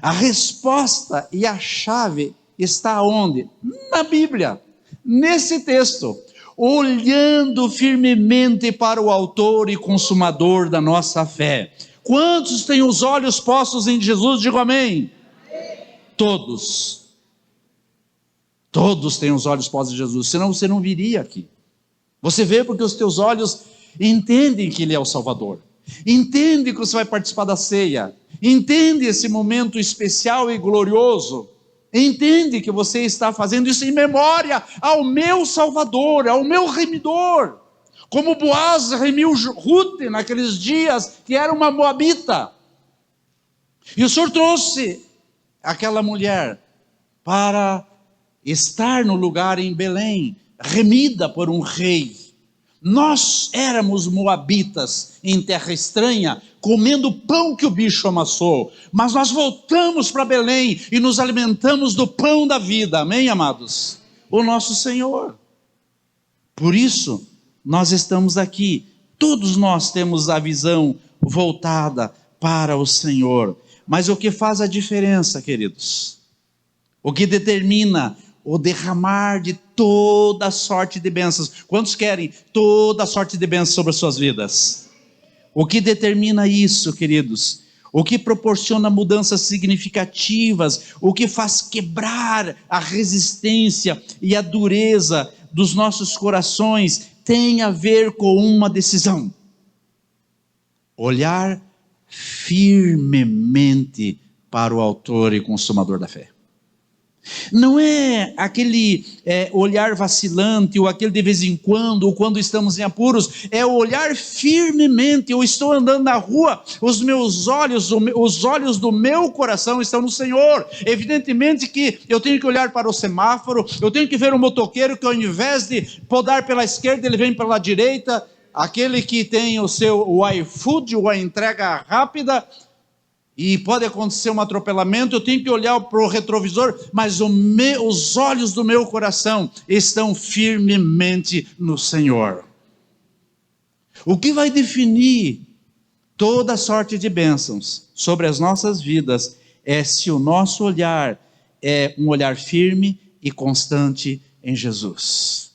A resposta e a chave está onde? Na Bíblia, nesse texto. Olhando firmemente para o autor e consumador da nossa fé. Quantos têm os olhos postos em Jesus? Digo amém. Todos. Todos têm os olhos postos em Jesus, senão você não viria aqui. Você vê porque os teus olhos entendem que Ele é o Salvador. Entende que você vai participar da ceia. Entende esse momento especial e glorioso. Entende que você está fazendo isso em memória ao meu Salvador, ao meu remidor. Como Boaz remiu Ruth naqueles dias, que era uma moabita. E o Senhor trouxe aquela mulher para estar no lugar em Belém, remida por um rei. Nós éramos moabitas em terra estranha, comendo pão que o bicho amassou, mas nós voltamos para Belém e nos alimentamos do pão da vida, amém, amados? O nosso Senhor. Por isso, nós estamos aqui, todos nós temos a visão voltada para o Senhor, mas o que faz a diferença, queridos? O que determina o derramar de toda sorte de bênçãos. Quantos querem toda sorte de bênçãos sobre as suas vidas? O que determina isso, queridos? O que proporciona mudanças significativas? O que faz quebrar a resistência e a dureza dos nossos corações tem a ver com uma decisão: olhar firmemente para o autor e consumador da fé. Não é aquele olhar vacilante, ou aquele de vez em quando, ou quando estamos em apuros, é o olhar firmemente. Eu estou andando na rua, os meus olhos, os olhos do meu coração estão no Senhor. Evidentemente que eu tenho que olhar para o semáforo, eu tenho que ver o motoqueiro que ao invés de podar pela esquerda, ele vem pela direita, aquele que tem o iFood, ou a entrega rápida, e pode acontecer um atropelamento, eu tenho que olhar para o retrovisor, mas os olhos do meu coração estão firmemente no Senhor. O que vai definir toda sorte de bênçãos sobre as nossas vidas é se o nosso olhar é um olhar firme e constante em Jesus.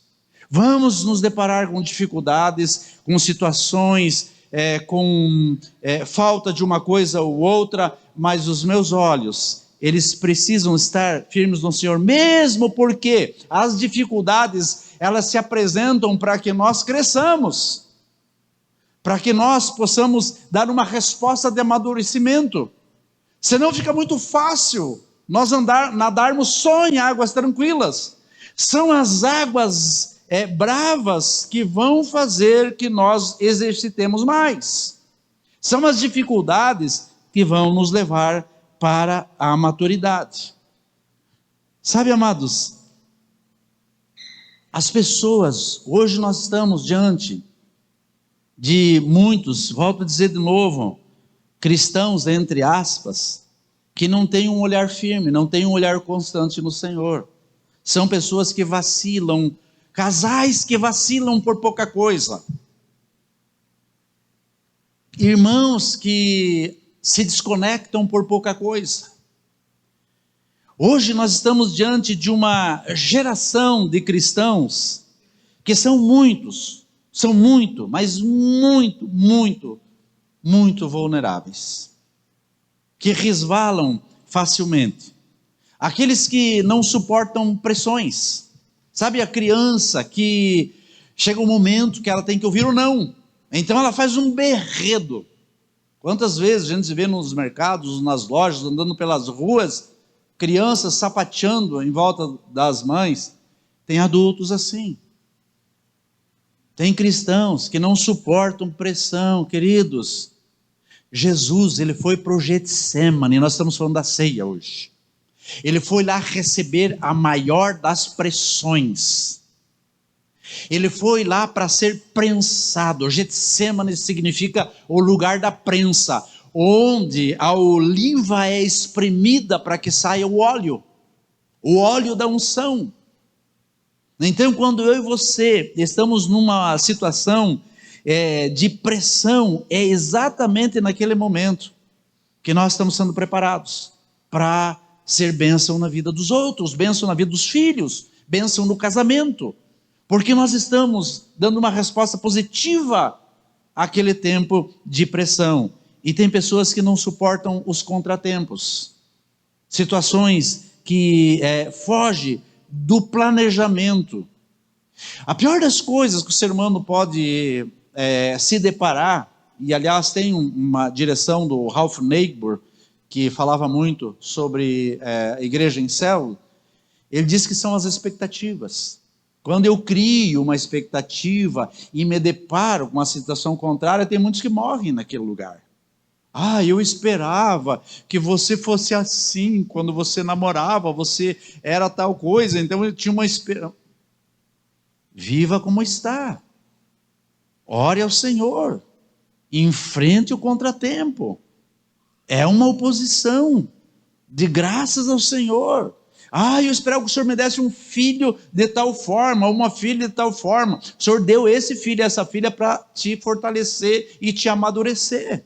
Vamos nos deparar com dificuldades, com situações, com falta de uma coisa ou outra, mas os meus olhos, eles precisam estar firmes no Senhor, mesmo porque as dificuldades, elas se apresentam para que nós cresçamos, para que nós possamos dar uma resposta de amadurecimento. Senão fica muito fácil nós nadarmos só em águas tranquilas. São as águas bravas que vão fazer que nós exercitemos mais. São as dificuldades que vão nos levar para a maturidade. Sabe, amados, as pessoas, hoje nós estamos diante de muitos, volto a dizer de novo, cristãos, entre aspas, que não têm um olhar firme, não têm um olhar constante no Senhor. São pessoas que vacilam, casais que vacilam por pouca coisa, irmãos que se desconectam por pouca coisa. Hoje nós estamos diante de uma geração de cristãos que são muitos, mas muito vulneráveis, que resvalam facilmente, aqueles que não suportam pressões. Sabe a criança que chega um momento que ela tem que ouvir o não, então ela faz um berredo. Quantas vezes a gente se vê nos mercados, nas lojas, andando pelas ruas, crianças sapateando em volta das mães? Tem adultos assim. Tem cristãos que não suportam pressão, queridos. Jesus, ele foi para o Getsemane, nós estamos falando da ceia hoje. Ele foi lá receber a maior das pressões. Ele foi lá para ser prensado. Getsemane significa o lugar da prensa, onde a oliva é espremida para que saia o óleo da unção. Então, quando eu e você estamos numa situação de pressão, é exatamente naquele momento que nós estamos sendo preparados para ser bênção na vida dos outros, bênção na vida dos filhos, bênção no casamento, porque nós estamos dando uma resposta positiva àquele tempo de pressão. E tem pessoas que não suportam os contratempos, situações que fogem do planejamento. A pior das coisas que o ser humano pode se deparar, e aliás tem uma direção do Ralph Neighbour, que falava muito sobre a igreja em célula, ele diz que são as expectativas. Quando eu crio uma expectativa e me deparo com uma situação contrária, tem muitos que morrem naquele lugar. Eu esperava que você fosse assim, quando você namorava, você era tal coisa, então eu tinha uma esperança. Viva como está. Ore ao Senhor. Enfrente o contratempo. É uma oposição de graças ao Senhor. Eu esperava que o Senhor me desse um filho de tal forma, uma filha de tal forma. O Senhor deu esse filho e essa filha para te fortalecer e te amadurecer.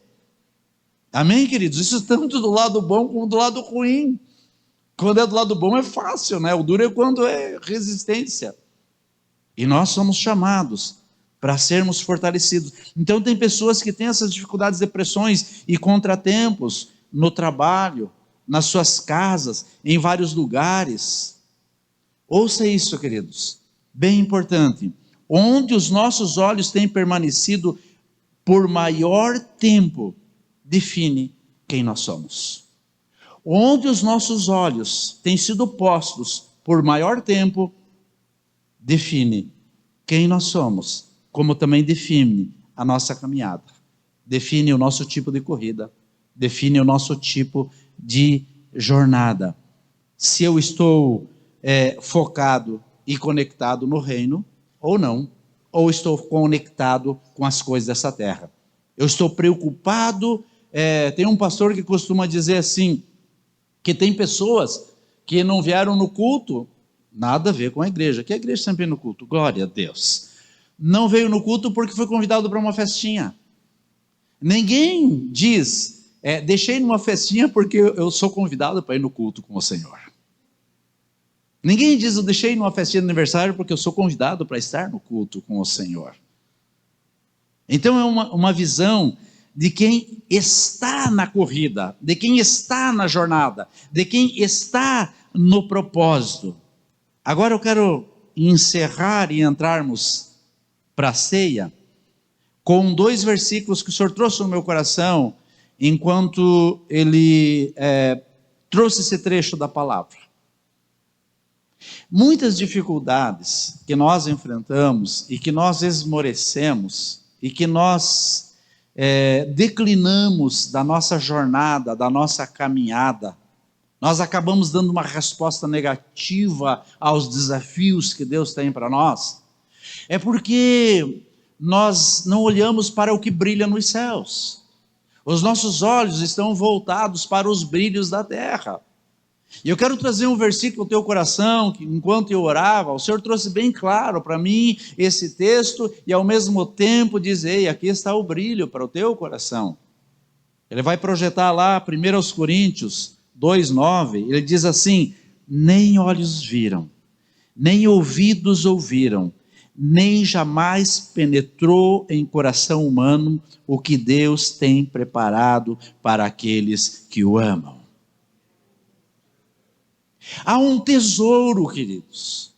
Amém, queridos? Isso tanto do lado bom como do lado ruim. Quando é do lado bom é fácil, né? O duro é quando é resistência. E nós somos chamados para sermos fortalecidos. Então tem pessoas que têm essas dificuldades, depressões e contratempos no trabalho, nas suas casas, em vários lugares. Ouça isso, queridos, bem importante. Onde os nossos olhos têm permanecido por maior tempo, define quem nós somos. Onde os nossos olhos têm sido postos por maior tempo, define quem nós somos, como também define a nossa caminhada, define o nosso tipo de corrida, define o nosso tipo de jornada. Se eu estou focado e conectado no reino, ou não, ou estou conectado com as coisas dessa terra. Eu estou preocupado, tem um pastor que costuma dizer assim, que tem pessoas que não vieram no culto, nada a ver com a igreja, que a igreja sempre vem no culto, glória a Deus. Não veio no culto porque foi convidado para uma festinha. Ninguém diz, deixei numa festinha porque eu sou convidado para ir no culto com o Senhor. Ninguém diz, eu deixei numa festinha de aniversário porque eu sou convidado para estar no culto com o Senhor. Então é uma visão de quem está na corrida, de quem está na jornada, de quem está no propósito. Agora eu quero encerrar e entrarmos para a ceia com 2 versículos que o Senhor trouxe no meu coração enquanto Ele trouxe esse trecho da palavra. Muitas dificuldades que nós enfrentamos e que nós esmorecemos e que nós declinamos da nossa jornada, da nossa caminhada, nós acabamos dando uma resposta negativa aos desafios que Deus tem para nós, é porque nós não olhamos para o que brilha nos céus, os nossos olhos estão voltados para os brilhos da terra. E eu quero trazer um versículo ao teu coração, que enquanto eu orava, o Senhor trouxe bem claro para mim esse texto, e ao mesmo tempo diz, ei, aqui está o brilho para o teu coração. Ele vai projetar lá, 1 Coríntios 2:9, ele diz assim, nem olhos viram, nem ouvidos ouviram, nem jamais penetrou em coração humano o que Deus tem preparado para aqueles que o amam. Há um tesouro, queridos.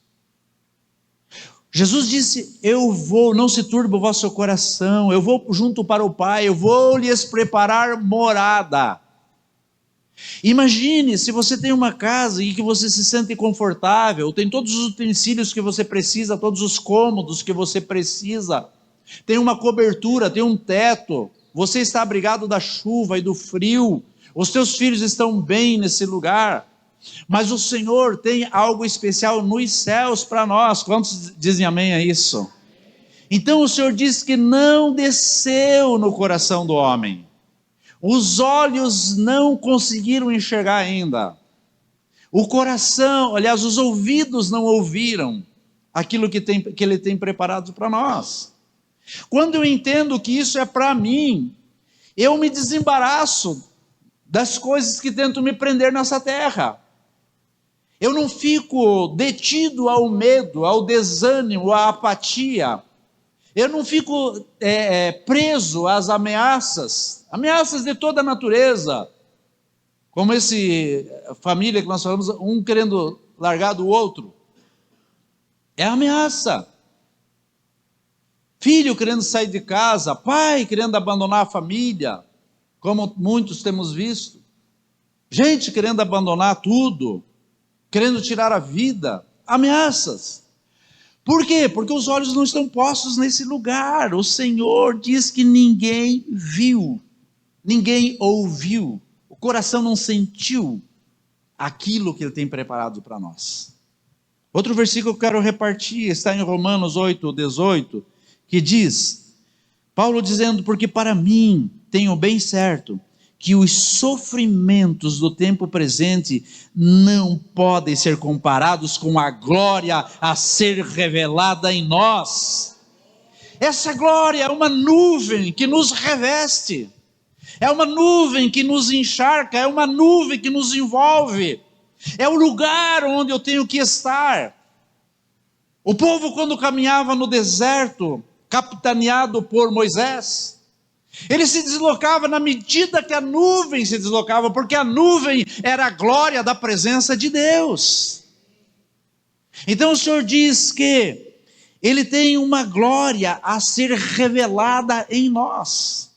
Jesus disse, eu vou, não se turbe o vosso coração, eu vou junto para o Pai, eu vou lhes preparar morada. Imagine se você tem uma casa e que você se sente confortável, tem todos os utensílios que você precisa, todos os cômodos que você precisa, tem uma cobertura, tem um teto, você está abrigado da chuva e do frio, os teus filhos estão bem nesse lugar, mas o Senhor tem algo especial nos céus para nós. Quantos dizem amém a isso? Então o Senhor diz que não desceu no coração do homem, os olhos não conseguiram enxergar ainda, o coração, aliás, os ouvidos não ouviram aquilo que Ele tem preparado para nós. Quando eu entendo que isso é para mim, eu me desembaraço das coisas que tentam me prender nessa terra. Eu não fico detido ao medo, ao desânimo, à apatia. Eu não fico preso às ameaças de toda a natureza, como esse família que nós falamos, um querendo largar do outro. É ameaça. Filho querendo sair de casa, pai querendo abandonar a família, como muitos temos visto. Gente querendo abandonar tudo, querendo tirar a vida. Ameaças. Por quê? Porque os olhos não estão postos nesse lugar. O Senhor diz que ninguém viu, ninguém ouviu, o coração não sentiu aquilo que Ele tem preparado para nós. Outro versículo que eu quero repartir está em Romanos 8:18, que diz, Paulo dizendo, porque para mim tenho bem certo que os sofrimentos do tempo presente não podem ser comparados com a glória a ser revelada em nós. Essa glória é uma nuvem que nos reveste, é uma nuvem que nos encharca, é uma nuvem que nos envolve, é o lugar onde eu tenho que estar. O povo, quando caminhava no deserto, capitaneado por Moisés, ele se deslocava na medida que a nuvem se deslocava, porque a nuvem era a glória da presença de Deus. Então o Senhor diz que Ele tem uma glória a ser revelada em nós.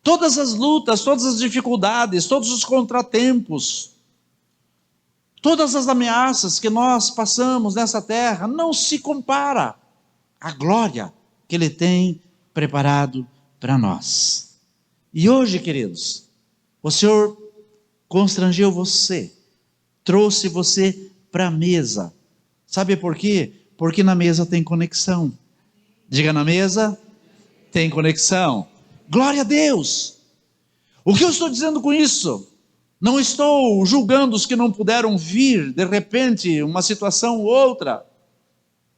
Todas as lutas, todas as dificuldades, todos os contratempos, todas as ameaças que nós passamos nessa terra, não se compara à glória que Ele tem preparado para nós. E hoje, queridos, o Senhor constrangeu você, trouxe você para a mesa. Sabe por quê? Porque na mesa tem conexão. Diga, na mesa tem conexão. Glória a Deus. O que eu estou dizendo com isso? Não estou julgando os que não puderam vir, de repente, uma situação ou outra,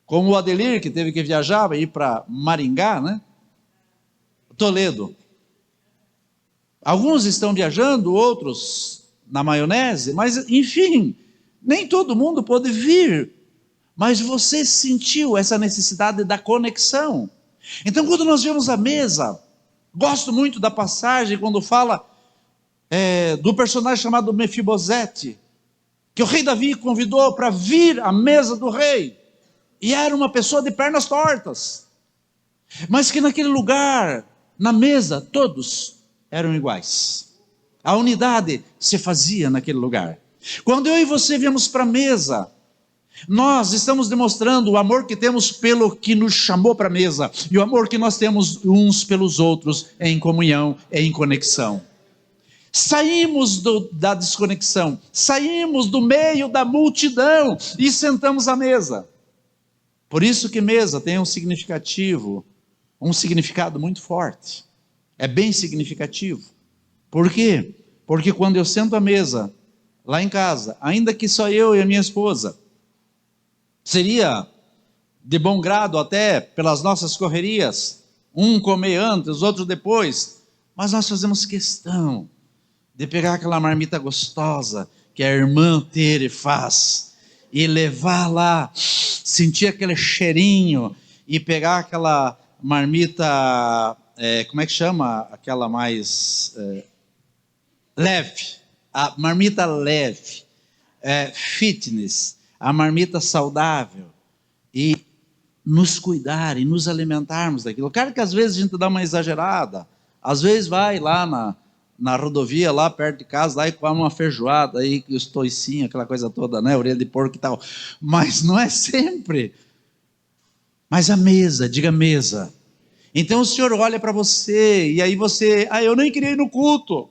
como o Adelir, que teve que viajar e ir para Maringá, né? Toledo. Alguns estão viajando, outros na maionese, mas enfim, nem todo mundo pôde vir, mas você sentiu essa necessidade da conexão. Então, quando nós vemos a mesa, gosto muito da passagem quando fala do personagem chamado Mefibosete, que o rei Davi convidou para vir à mesa do rei, e era uma pessoa de pernas tortas, mas que naquele lugar, na mesa, todos eram iguais. A unidade se fazia naquele lugar. Quando eu e você viemos para a mesa, nós estamos demonstrando o amor que temos pelo que nos chamou para a mesa, e o amor que nós temos uns pelos outros em comunhão, em conexão. Saímos da desconexão, saímos do meio da multidão e sentamos à mesa. Por isso que mesa tem um significado muito forte. É bem significativo. Por quê? Porque quando eu sento à mesa, lá em casa, ainda que só eu e a minha esposa, seria de bom grado até pelas nossas correrias, um comer antes, os outros depois, mas nós fazemos questão de pegar aquela marmita gostosa que a irmã Tere faz e levar lá, sentir aquele cheirinho e pegar aquela marmita, como é que chama? Aquela mais leve, a marmita leve, fitness, a marmita saudável, e nos cuidar e nos alimentarmos daquilo. Claro que às vezes a gente dá uma exagerada, às vezes vai lá na rodovia, lá perto de casa, lá e come uma feijoada, aí os toicinhos, aquela coisa toda, né, orelha de porco e tal, mas não é sempre. Mas a mesa, diga mesa. Então o Senhor olha para você, e aí você, eu nem queria ir no culto,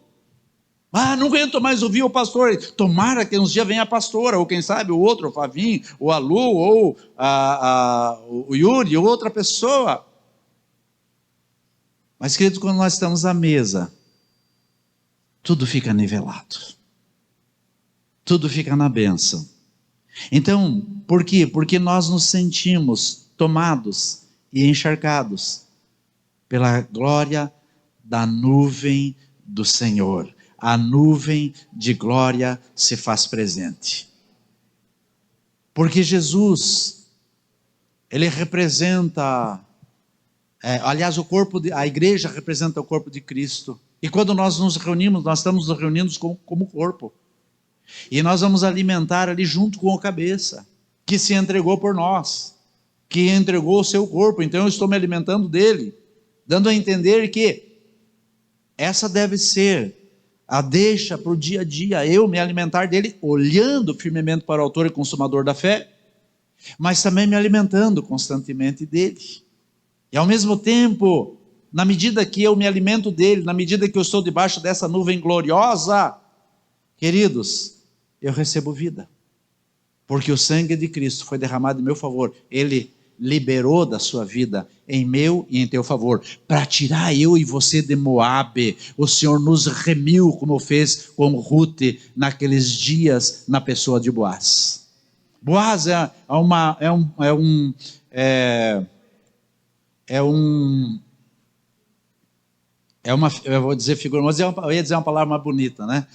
não aguento mais ouvir o pastor. Tomara que uns dias venha a pastora, ou quem sabe o outro, o Flavinho, ou a Lu, ou o Yuri, ou outra pessoa. Mas queridos, quando nós estamos à mesa, tudo fica nivelado, tudo fica na bênção. Então, por quê? Porque nós nos sentimos tomados e encharcados pela glória da nuvem do Senhor. A nuvem de glória se faz presente. Porque Jesus, Ele representa Aliás, a igreja representa o corpo de Cristo. E quando nós nos reunimos, nós estamos nos reunindo como corpo. E nós vamos alimentar ali junto com a cabeça, que se entregou por nós, que entregou o seu corpo. Então eu estou me alimentando dele, dando a entender que essa deve ser a deixa para o dia a dia, eu me alimentar dele, olhando firmemente para o autor e consumador da fé, mas também me alimentando constantemente dele. E ao mesmo tempo, na medida que eu me alimento dele, na medida que eu estou debaixo dessa nuvem gloriosa, queridos, eu recebo vida. Porque o sangue de Cristo foi derramado em meu favor. Ele liberou da sua vida em meu e em teu favor, para tirar eu e você de Moabe. O Senhor nos remiu, como fez com Ruth naqueles dias, na pessoa de Boaz. Boaz eu vou dizer figura, mas eu ia dizer uma palavra mais bonita, né?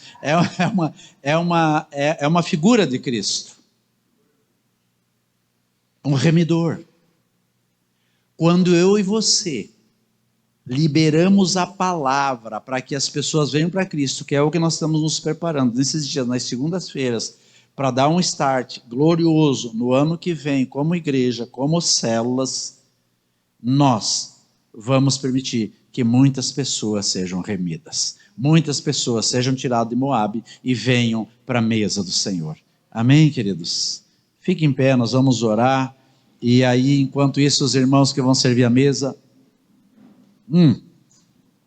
É uma figura de Cristo, um remidor. Quando eu e você liberamos a palavra para que as pessoas venham para Cristo, que é o que nós estamos nos preparando nesses dias, nas segundas-feiras, para dar um start glorioso no ano que vem, como igreja, como células, nós vamos permitir que muitas pessoas sejam remidas, muitas pessoas sejam tiradas de Moabe e venham para a mesa do Senhor. Amém, queridos? Fiquem em pé, nós vamos orar. E aí, enquanto isso, os irmãos que vão servir a mesa,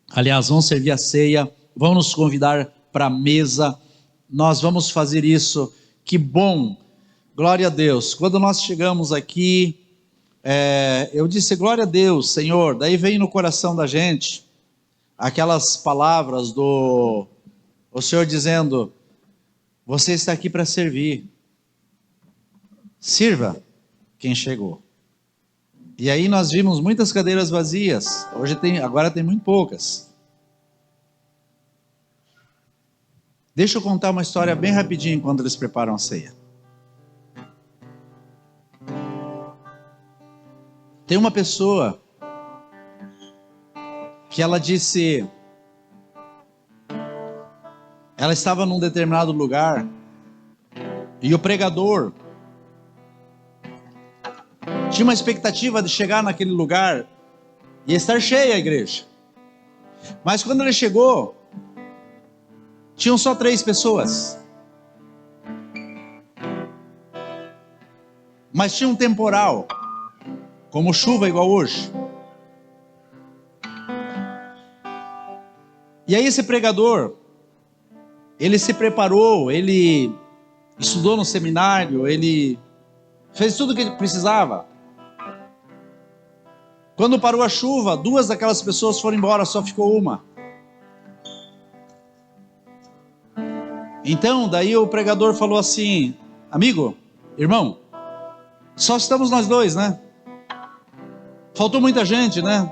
aliás, vão servir a ceia, vão nos convidar para a mesa, nós vamos fazer isso. Que bom, glória a Deus. Quando nós chegamos aqui, eu disse glória a Deus, Senhor. Daí veio no coração da gente aquelas palavras o Senhor dizendo: você está aqui para servir, sirva quem chegou. E aí nós vimos muitas cadeiras vazias, agora tem muito poucas. Deixa eu contar uma história bem rapidinho enquanto eles preparam a ceia. Tem uma pessoa que ela disse, ela estava num determinado lugar e o pregador tinha uma expectativa de chegar naquele lugar e estar cheia a igreja. Mas quando ele chegou, tinham só 3 pessoas. Mas tinha um temporal, como chuva igual hoje. E aí esse pregador, ele se preparou, ele estudou no seminário, ele fez tudo o que ele precisava. Quando parou a chuva, 2 daquelas pessoas foram embora, só ficou uma. Então, daí o pregador falou assim: amigo, irmão, só estamos nós 2, né? Faltou muita gente, né?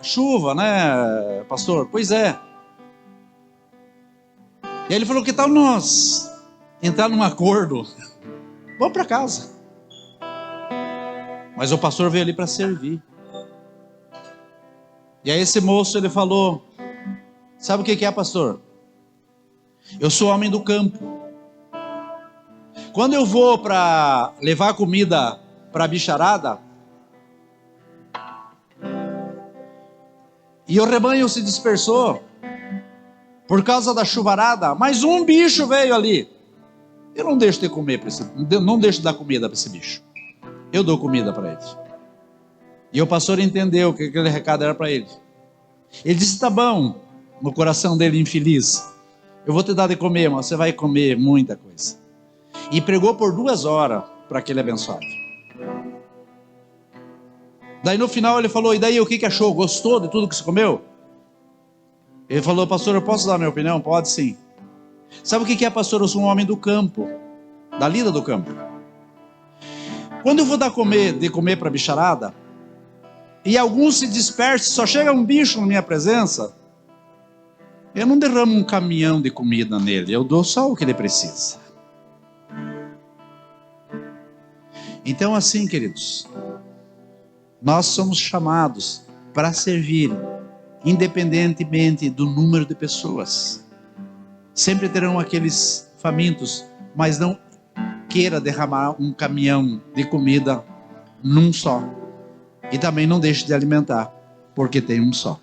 Chuva, né, pastor? Pois é. E aí ele falou: que tal nós entrar num acordo? Vamos para casa. Mas o pastor veio ali para servir. E aí esse moço, ele falou: sabe o que é, pastor? Eu sou homem do campo. Quando eu vou para levar comida para a bicharada, e o rebanho se dispersou por causa da chuvarada, mas um bicho veio ali, eu não deixo de comer não deixo de dar comida para esse bicho. Eu dou comida para ele. E o pastor entendeu que aquele recado era para ele. Ele disse: tá bom, no coração dele infeliz, eu vou te dar de comer, mas você vai comer muita coisa. E pregou por 2 horas para aquele abençoado. Daí no final ele falou: e daí, o que achou? Gostou de tudo que você comeu? Ele falou: pastor, eu posso dar a minha opinião? Pode sim. Sabe o que é, pastor? Eu sou um homem do campo, da lida do campo. Quando eu vou dar de comer para a bicharada, e alguns se dispersam, só chega um bicho na minha presença, eu não derramo um caminhão de comida nele, eu dou só o que ele precisa. Então assim, queridos, nós somos chamados para servir, independentemente do número de pessoas. Sempre terão aqueles famintos, mas não queira derramar um caminhão de comida num só. E também não deixe de alimentar, porque tem um só.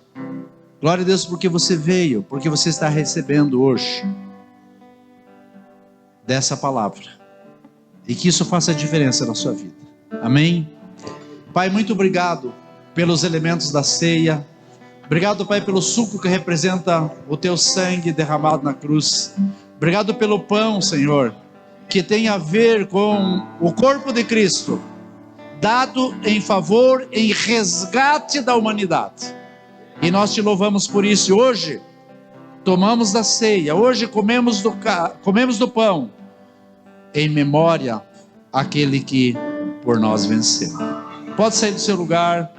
Glória a Deus porque você veio, porque você está recebendo hoje dessa palavra. E que isso faça diferença na sua vida. Amém? Pai, muito obrigado pelos elementos da ceia. Obrigado, Pai, pelo suco que representa o teu sangue derramado na cruz. Obrigado pelo pão, Senhor, que tem a ver com o corpo de Cristo, dado em favor, em resgate da humanidade. E nós te louvamos por isso. Hoje tomamos da ceia, hoje comemos do pão, em memória àquele que por nós venceu. Pode sair do seu lugar,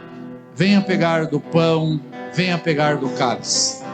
venha pegar do pão, venha pegar do cálice.